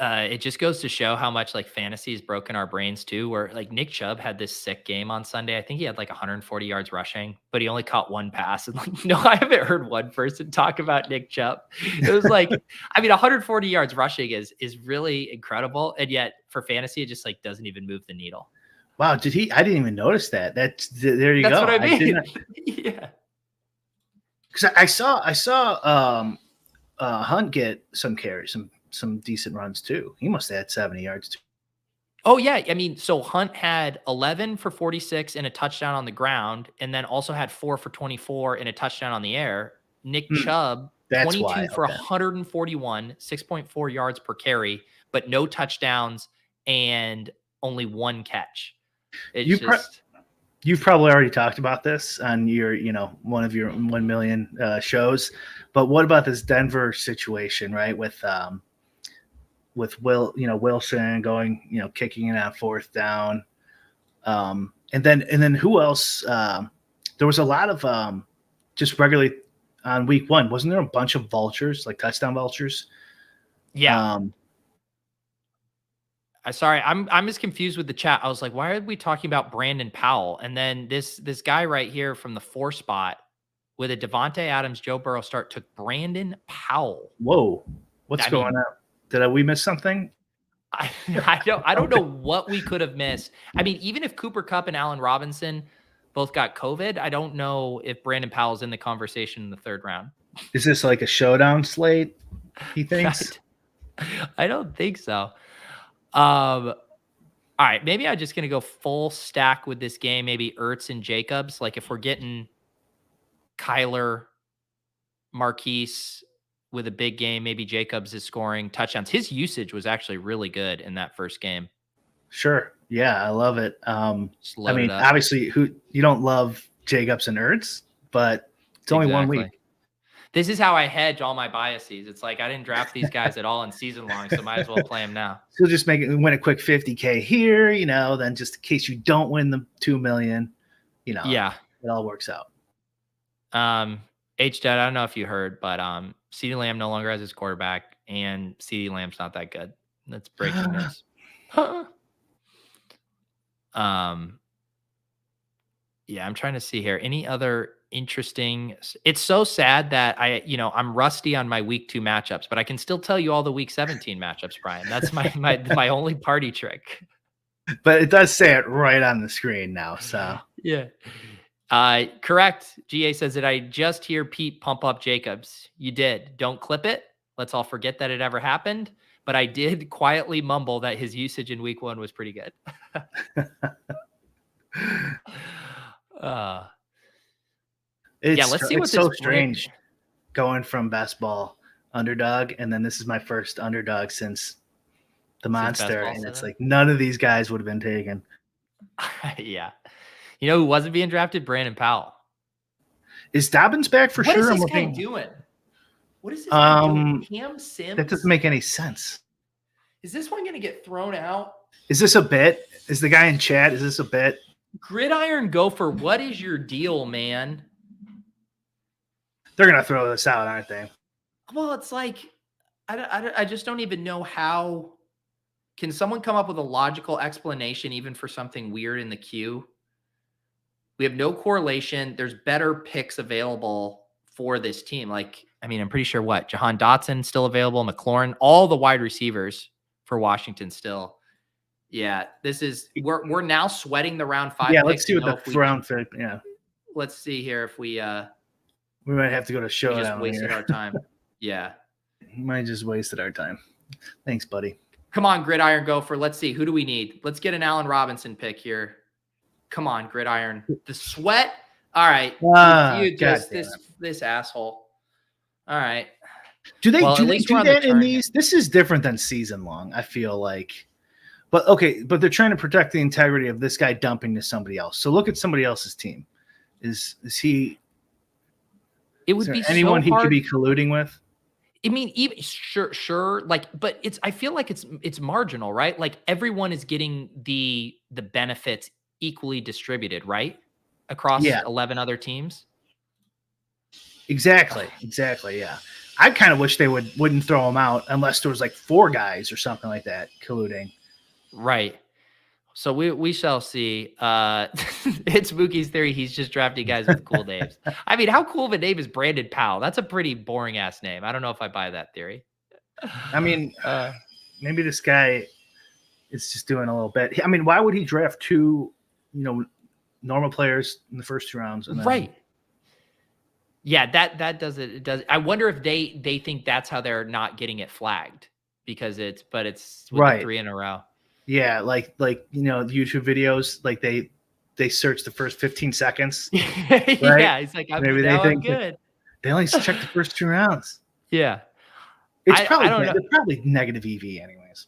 it just goes to show how much like fantasy has broken our brains too, where like Nick Chubb had this sick game on Sunday. I think he had like 140 yards rushing, but he only caught one pass. And like, no, I haven't heard one person talk about Nick Chubb. It was like, I mean, 140 yards rushing is really incredible. And yet for fantasy, it just like doesn't even move the needle. Wow. I didn't even notice that. There you go. That's what I mean. Yeah. Cause I saw Hunt get some carries, some decent runs too. He must have had 70 yards too. Oh yeah. I mean, so Hunt had 11 for 46 and a touchdown on the ground, and then also had 4 for 24 and a touchdown on the air. Nick Chubb, 22 for 141, 6.4 yards per carry, but no touchdowns and only one catch. You've probably already talked about this on your, one of your 1 million shows, but what about this Denver situation, right? With Wilson going, kicking it on 4th down. And then who else? There was a lot of just regularly on week 1. Wasn't there a bunch of vultures, like touchdown vultures? Yeah. Sorry, I'm as confused with the chat. I was like, why are we talking about Brandon Powell? And then this guy right here from the 4 spot with a Devante Adams, Joe Burrow start took Brandon Powell. Whoa, what's going on? Did we miss something? I don't know what we could have missed. I mean, even if Cooper Kupp and Allen Robinson both got COVID, I don't know if Brandon Powell's in the conversation in the 3rd round. Is this like a showdown slate, he thinks? I don't think so. All right, maybe I'm just going to go full stack with this game. Maybe Ertz and Jacobs. Like if we're getting Kyler, Marquise with a big game, maybe Jacobs is scoring touchdowns. His usage was actually really good in that first game. Sure. Yeah, I love it. I mean, obviously, you don't love Jacobs and Ertz, but it's only 1 week. This is how I hedge all my biases. It's like I didn't draft these guys at all in season long, so might as well play them now. So just win a quick 50K here, then just in case you don't win the 2 million, yeah, it all works out. H-Dad, I don't know if you heard, but CeeDee Lamb no longer has his quarterback, and CeeDee Lamb's not that good. That's breaking news. Yeah, I'm trying to see here. Any other interesting? It's so sad that I'm rusty on my week 2 matchups, but I can still tell you all the week 17 matchups, Brian. That's my only party trick. But it does say it right on the screen now. So Yeah. Correct. GA says that I just hear Pete pump up Jacobs. You did. Don't clip it. Let's all forget that it ever happened. But I did quietly mumble that his usage in week 1 was pretty good. Yeah, let's see what it's this so strange going from best ball underdog, and then this is my first underdog since the monster, and it's like none of these guys would have been taken. Yeah. You know who wasn't being drafted? Brandon Powell. Is Dobbins back for sure? What is this guy doing? What is this guy doing? Cam Sims? That doesn't make any sense. Is this one going to get thrown out? Is this a bit? Is the guy in chat? Is this a bit? Gridiron Gopher, what is your deal, man? They're going to throw this out, aren't they? Well, it's like, I just don't even know how. Can someone come up with a logical explanation even for something weird in the queue? We have no correlation. There's better picks available for this team. Like, I mean, I'm pretty sure Jahan Dotson still available, McLaurin, all the wide receivers for Washington still. Yeah, this is we're now sweating the round 5. Yeah, let's see what the round 5. Yeah, let's see here if we might have to go to showdown. Just wasted our time. Yeah, we might just wasted our time. Thanks, buddy. Come on, Gridiron Gopher. Let's see. Who do we need? Let's get an Allen Robinson pick here. Come on, Gridiron. The sweat. All right. You just this asshole. All right. Do they do that in these? This is different than season long, I feel like. But okay, but they're trying to protect the integrity of this guy dumping to somebody else. So look at somebody else's team. Is he? It would be anyone so hard. He could be colluding with. I mean, even sure. Like, but I feel like it's marginal, right? Like everyone is getting the benefits equally distributed, right? Across 11 other teams. Exactly. Yeah. I kind of wish they wouldn't throw him out unless there was like 4 guys or something like that colluding. Right. So we shall see. It's Mookie's theory. He's just drafting guys with cool names. I mean, how cool of a name is Brandon Powell? That's a pretty boring ass name. I don't know if I buy that theory. I mean, maybe this guy is just doing a little bit. I mean, why would he draft 2, normal players in the first 2 rounds? And then... Right. Yeah, that does it. It does. I wonder if they think that's how they're not getting it flagged because it's right 3 in a row. Yeah, like YouTube videos, like they search the first 15 seconds. Right? Yeah, it's like maybe they think good. They only check the first 2 rounds. Yeah, it's probably negative EV anyways.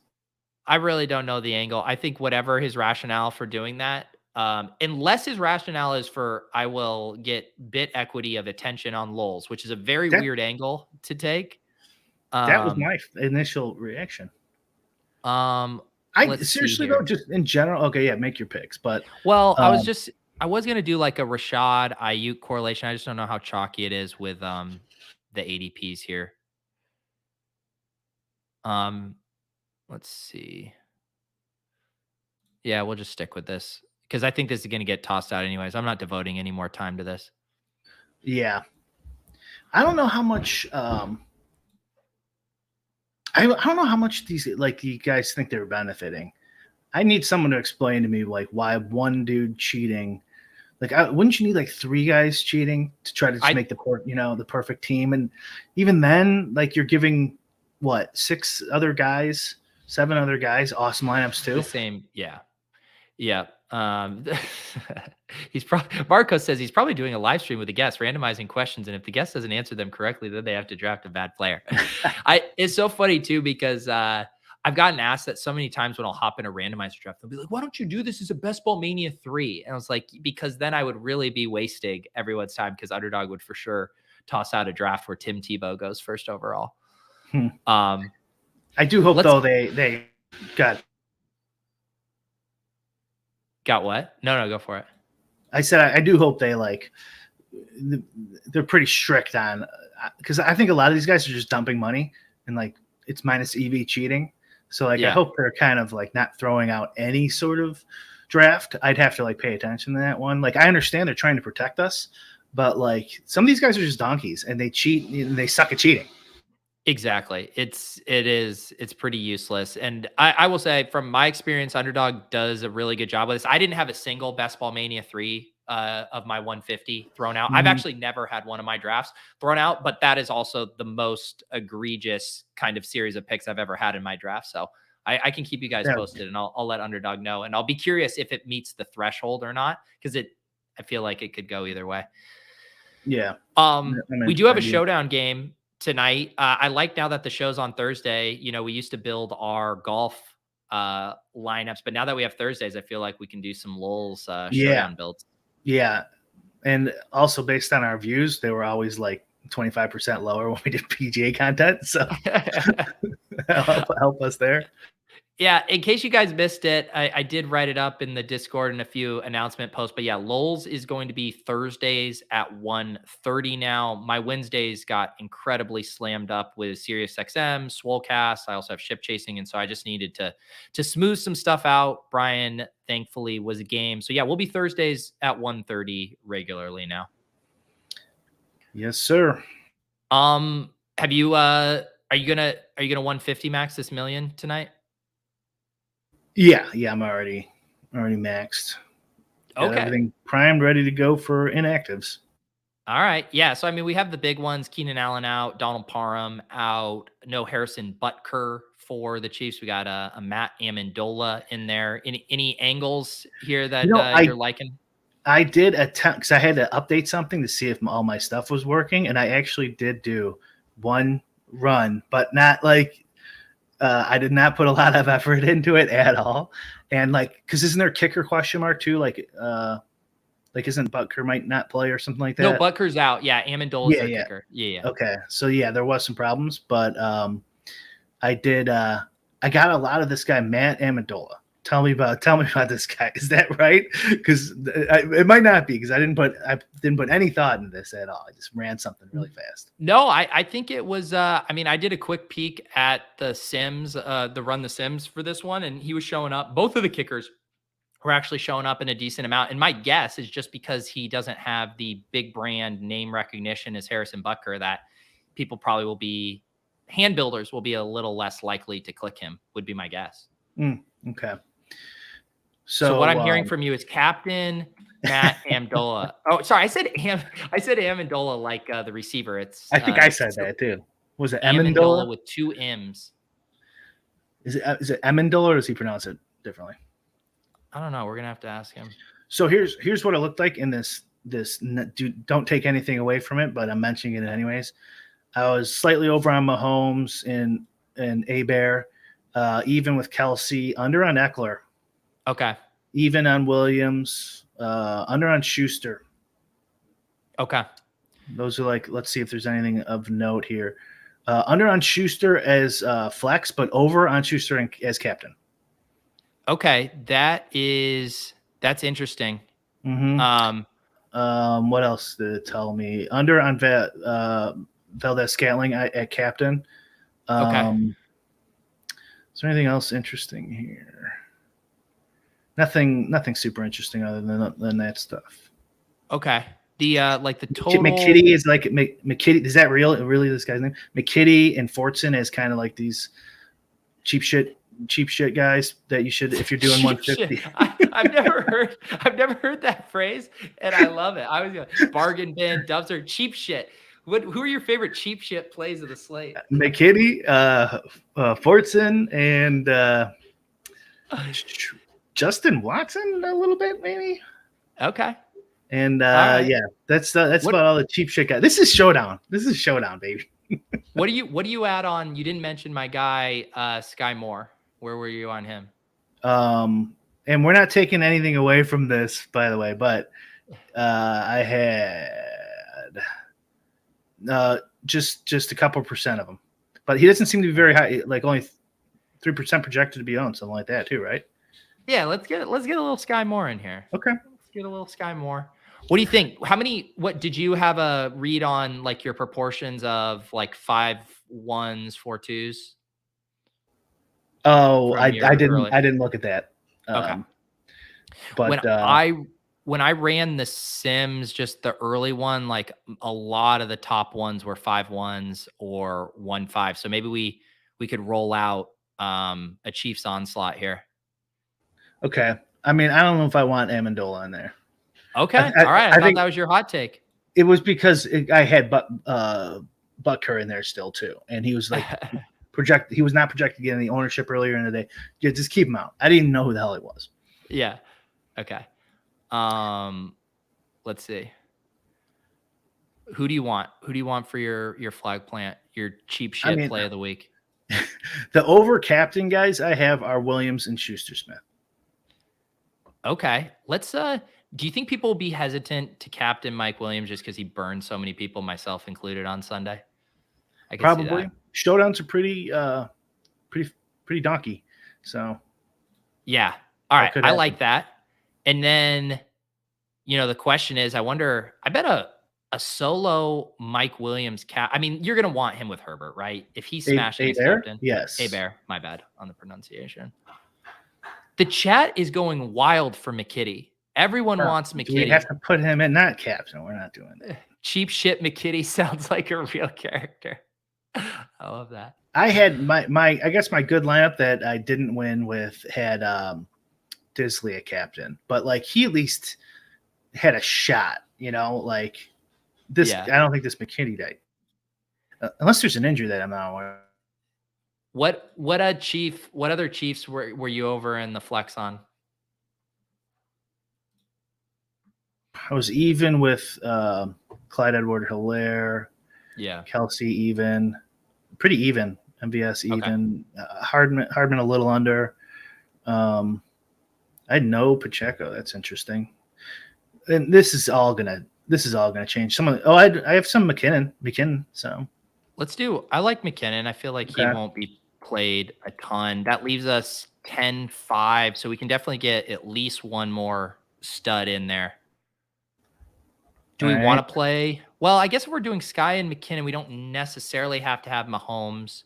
I really don't know the angle. I think whatever his rationale for doing that, unless his rationale is for I will get bit equity of attention on lolz, which is a very weird angle to take. That was my initial reaction. I seriously though, just in general. Okay, yeah, make your picks. But I was gonna do like a Rashad Ayuk correlation. I just don't know how chalky it is with the ADPs here. Let's see. Yeah, we'll just stick with this because I think this is gonna get tossed out anyways. I'm not devoting any more time to this. Yeah, I don't know how much. I don't know how much these you guys think they're benefiting. I need someone to explain to me why one dude cheating. Wouldn't you need 3 guys cheating to try to make the perfect team? And even then, you're giving 6 other guys, 7 other guys awesome lineups too. The same, yeah. Marco says he's probably doing a live stream with the guest, randomizing questions, and if the guest doesn't answer them correctly, then they have to draft a bad player. It's so funny too because I've gotten asked that so many times when I'll hop in a randomizer draft. They'll be like, "Why don't you do this as a Best Ball Mania 3?" And I was like, because then I would really be wasting everyone's time because Underdog would for sure toss out a draft where Tim Tebow goes first overall. I do hope though they got what? No, go for it. I said I do hope they they're pretty strict on because I think a lot of these guys are just dumping money and it's minus EV cheating. So I hope they're kind of not throwing out any sort of draft. I'd have to pay attention to that one. I understand they're trying to protect us, but some of these guys are just donkeys and they cheat and they suck at cheating. Exactly. It's pretty useless. And I will say from my experience, Underdog does a really good job with this. I didn't have a single Best Ball Mania 3 of my 150 thrown out. I've actually never had one of my drafts thrown out, but that is also the most egregious kind of series of picks I've ever had in my draft. So I can keep you guys Yeah. posted, and I'll let Underdog know. And I'll be curious if it meets the threshold or not, because I feel like it could go either way. Yeah. We do have a showdown game tonight. I like now that the show's on Thursday. You know, we used to build our golf lineups, but now that we have Thursdays, I feel like we can do some lolz showdown builds. Yeah. And also based on our views, they were always like 25% lower when we did PGA content. So help us there. Yeah, in case you guys missed it, I did write it up in the Discord and a few announcement posts. But yeah, lolz is going to be Thursdays at 1:30 now. My Wednesdays got incredibly slammed up with SiriusXM, Swolecast. I also have ship chasing, and so I just needed to smooth some stuff out. Brian, thankfully, was a game. So yeah, we'll be Thursdays at 1:30 regularly now. Yes, sir. Have you are you gonna 150 max this million tonight? Yeah, I'm already maxed. Got Okay. everything primed, ready to go for inactives. All right. Yeah. So, I mean, we have the big ones, Keenan Allen out, Donald Parham out, no Harrison Butker for the Chiefs. We got a Matt Amendola in there. Any angles here that you're liking? I did attempt, because I had to update something to see if all my stuff was working, and I actually did do one run, but not like I did not put a lot of effort into it at all. And like, because isn't there a kicker question mark too? Like isn't Butker might not play or something like that? No, Butker's out. Yeah, Amendola's the kicker. Yeah. Okay, so yeah, there was some problems, but I did. I got a lot of this guy Matt Amendola. Tell me about this guy. Is that right? Because it might not be, because I didn't put any thought into this at all. I just ran something really fast. No, I think it was. I mean, I did a quick peek at the Sims, the Sims for this one, and he was showing up. Both of the kickers were actually showing up in a decent amount. And my guess is just because he doesn't have the big brand name recognition as Harrison Butker, that people probably will be hand builders will be a little less likely to click him, would be my guess. Okay. So what I'm hearing from you is Captain Matt Amendola. Oh, sorry, I said Amendola like the receiver. I think I said that too. Was it Amendola with two M's? Is it Amendola, or does he pronounce it differently? I don't know. We're gonna have to ask him. So here's what it looked like in this. Don't take anything away from it, but I'm mentioning it anyways. I was slightly over on Mahomes and Abear, even with Kelsey, under on Eckler. Okay. Even on Williams, under on Schuster. Okay. Those are like, let's see if there's anything of note here. Under on Schuster as flex, but over on Schuster as captain. Okay, that's interesting. Mm-hmm. What else did it tell me? Under on Valdez-Scantling at captain. Okay. Is there anything else interesting here? Nothing super interesting other than that stuff. Okay. The like the total McKitty is like McKitty. Is that really this guy's name? McKitty and Fortson is kind of like these cheap shit guys that you should, if you're doing 150. I've never heard that phrase, and I love it. I was going bargain bin, dubs are cheap shit. Who are your favorite cheap shit plays of the slate? McKitty, Fortson, and Justin Watson a little bit maybe. Okay. And right. That's about all the cheap shit guys. This is showdown, baby. What do you add on? You didn't mention my guy Sky Moore. Where were you on him? And we're not taking anything away from this, by the way, but I had just a couple percent of them. But he doesn't seem to be very high, like only 3% projected to be owned, something like that too, right? Yeah, let's get a little Sky Moore in here. Okay. Let's get a little Sky Moore. What do you think? What did you have a read on, like your proportions of like 5 1s, 4 2s? Oh, I didn't look at that. Okay. But when I when I ran the Sims, just the early one, like a lot of the top ones were 5-1s or 1-5. So maybe we could roll out a Chiefs onslaught here. Okay. I mean, I don't know if I want Amendola in there. Okay. All right. I thought that was your hot take. It was because I had Butker in there still too, and he was like projected. He was not projected to get any ownership earlier in the day. Yeah, just keep him out. I didn't know who the hell he was. Yeah. Okay. Let's see. Who do you want? Who do you want for your flag plant? Your cheap shit play of the week. The over captain guys I have are Williams and Schuster-Smith. Okay. Let's do you think people will be hesitant to captain Mike Williams just because he burned so many people, myself included, on Sunday? I can see that. Showdowns are pretty donkey. So yeah. All right. I like that. And then, the question is, I bet a solo Mike Williams I mean, you're going to want him with Herbert, right? If he's smashing his captain. Yes. Bear, my bad on the pronunciation. The chat is going wild for McKitty. Everyone wants McKitty. We have to put him in, not captain. We're not doing that. Cheap shit McKitty sounds like a real character. I love that. I had I guess my good lineup that I didn't win with had Disley a captain, but like he at least had a shot, like this. Yeah. I don't think this McKitty died. Unless there's an injury that I'm not aware of. What other Chiefs were you over in the flex on? I was even with Clyde Edward-Helaire. Yeah. Kelsey even. Pretty even. MVS even. Okay. Hardman a little under. I had no Pacheco. That's interesting. And this is all gonna change. I have some McKinnon. So let's do. I like McKinnon. I feel like he won't be played a ton. That leaves us 10-5. So we can definitely get at least one more stud in there. Do we want to play? Well, I guess if we're doing Sky and McKinnon, we don't necessarily have to have Mahomes.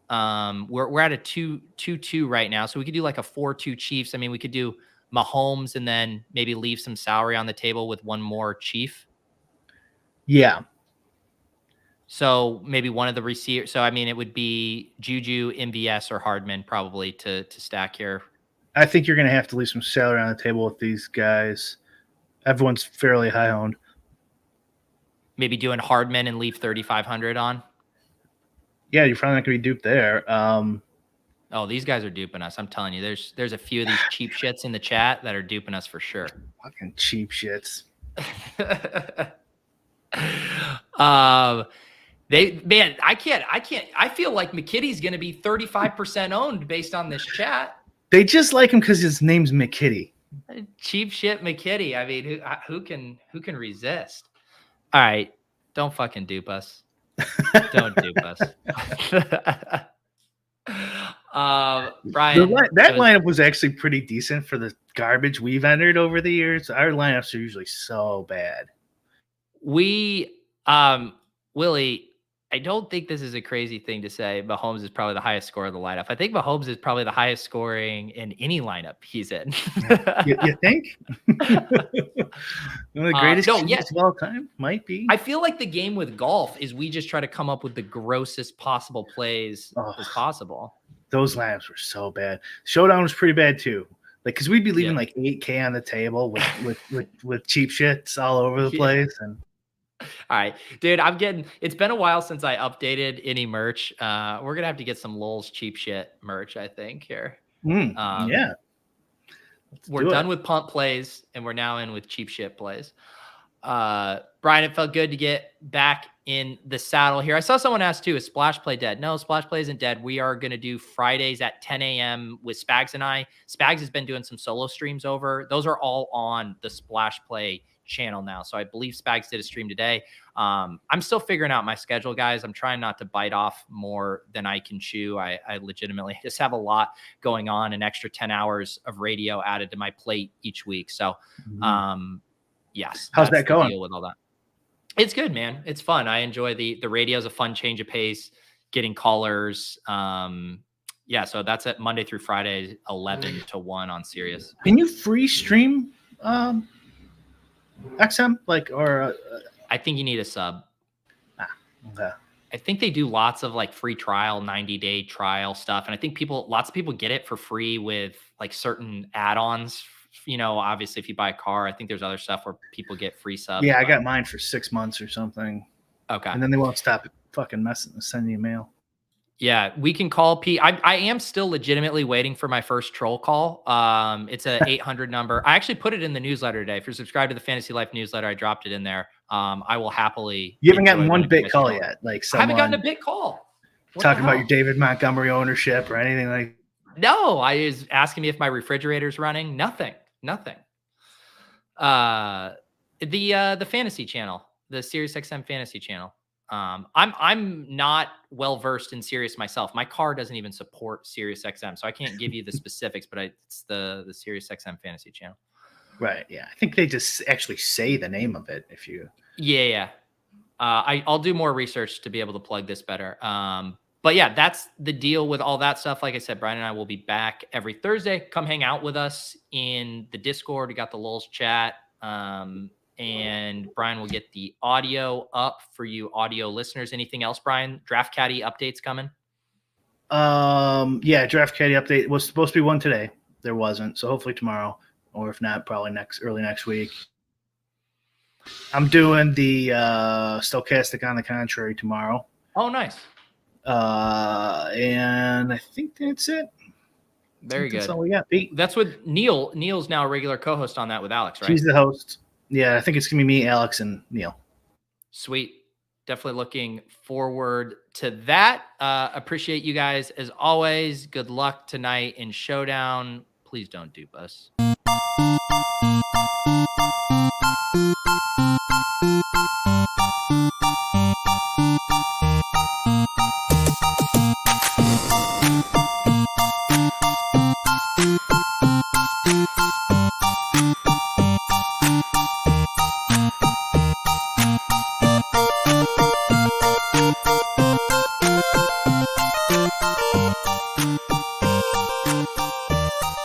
We're at a 2-2 right now, so we could do like a 4-2 Chiefs. I mean, we could do Mahomes and then maybe leave some salary on the table with one more Chief. Yeah. So maybe one of the receivers. So I mean, it would be Juju, MVS, or Hardman probably to stack here. I think you're going to have to leave some salary on the table with these guys. Everyone's fairly high owned. Maybe doing Hardman and leave 3,500 on. Yeah, you're probably not going to be duped there. Oh, these guys are duping us. I'm telling you, there's a few of these cheap shits in the chat that are duping us for sure. Fucking cheap shits. I feel like McKitty's going to be 35% owned based on this chat. They just like him because his name's McKitty. Cheap shit McKitty. I mean, who can resist? All right, don't fucking dupe us. Don't dupe us. Brian, that lineup was actually pretty decent for the garbage we've entered over the years. Our lineups are usually so bad. Willie, I don't think this is a crazy thing to say. Mahomes is probably the highest scorer of the lineup. I think Mahomes is probably the highest scoring in any lineup he's in. you think? One of the greatest of all time? Might be. I feel like the game with golf is we just try to come up with the grossest possible plays as possible. Those lineups were so bad. Showdown was pretty bad too. Like, because we'd be leaving like 8K on the table with cheap shits all over the place. And all right, dude, it's been a while since I updated any merch. We're going to have to get some lolz cheap shit merch, I think, here. Yeah. We're done with pump plays, and we're now in with cheap shit plays. Brian, it felt good to get back in the saddle here. I saw someone ask too, is Splash Play dead? No, Splash Play isn't dead. We are going to do Fridays at 10 a.m. with Spags and I. Spags has been doing some solo streams over. Those are all on the Splash Play channel now. So I believe Spags did a stream today. I'm still figuring out my schedule, guys. I'm trying not to bite off more than I can chew. I legitimately just have a lot going on, an extra 10 hours of radio added to my plate each week. So, yes. How's that going? Deal with all that. It's good, man. It's fun. I enjoy the radio is a fun change of pace, getting callers. So that's at Monday through Friday, 11 to 1 on Sirius. Can you free stream XM, like, or I think you need a sub. okay. I think they do lots of like free trial, 90-day trial stuff. And I think lots of people get it for free with like certain add-ons. You know, obviously if you buy a car, I think there's other stuff where people get free subs. Yeah, I got mine for 6 months or something. Okay. And then they won't stop fucking sending you mail. Yeah, we can call Pete. I am still legitimately waiting for my first troll call. It's a 800 number. I actually put it in the newsletter today. If you're subscribed to the Fantasy Life newsletter, I dropped it in there. I will happily. You haven't gotten one bit call yet. Like I haven't gotten a bit call. Talking about your David Montgomery ownership or anything like. No, I was asking me if my refrigerator's running. Nothing. The fantasy channel, the SiriusXM fantasy channel. I'm not well versed in Sirius myself. My car doesn't even support SiriusXM, so I can't give you the specifics. But it's the SiriusXM fantasy channel. Right. Yeah. I think they just actually say the name of it. If you. Yeah. I'll do more research to be able to plug this better. But yeah, that's the deal with all that stuff. Like I said, Brian and I will be back every Thursday. Come hang out with us in the Discord. We got the lolz chat. And Brian will get the audio up for you audio listeners. Anything else, Brian? Draft Caddy updates coming? Yeah, Draft Caddy update was supposed to be one today. There wasn't. So hopefully tomorrow, or if not, probably early next week. I'm doing the Stochastic on the Contrary tomorrow. Oh, nice. And I think that's it. Very good. That's all we got, Pete. That's with Neil. Neil's now a regular co-host on that with Alex, right? He's the host. Yeah, I think it's going to be me, Alex, and Neil. Sweet. Definitely looking forward to that. Appreciate you guys as always. Good luck tonight in Showdown. Please don't dupe us.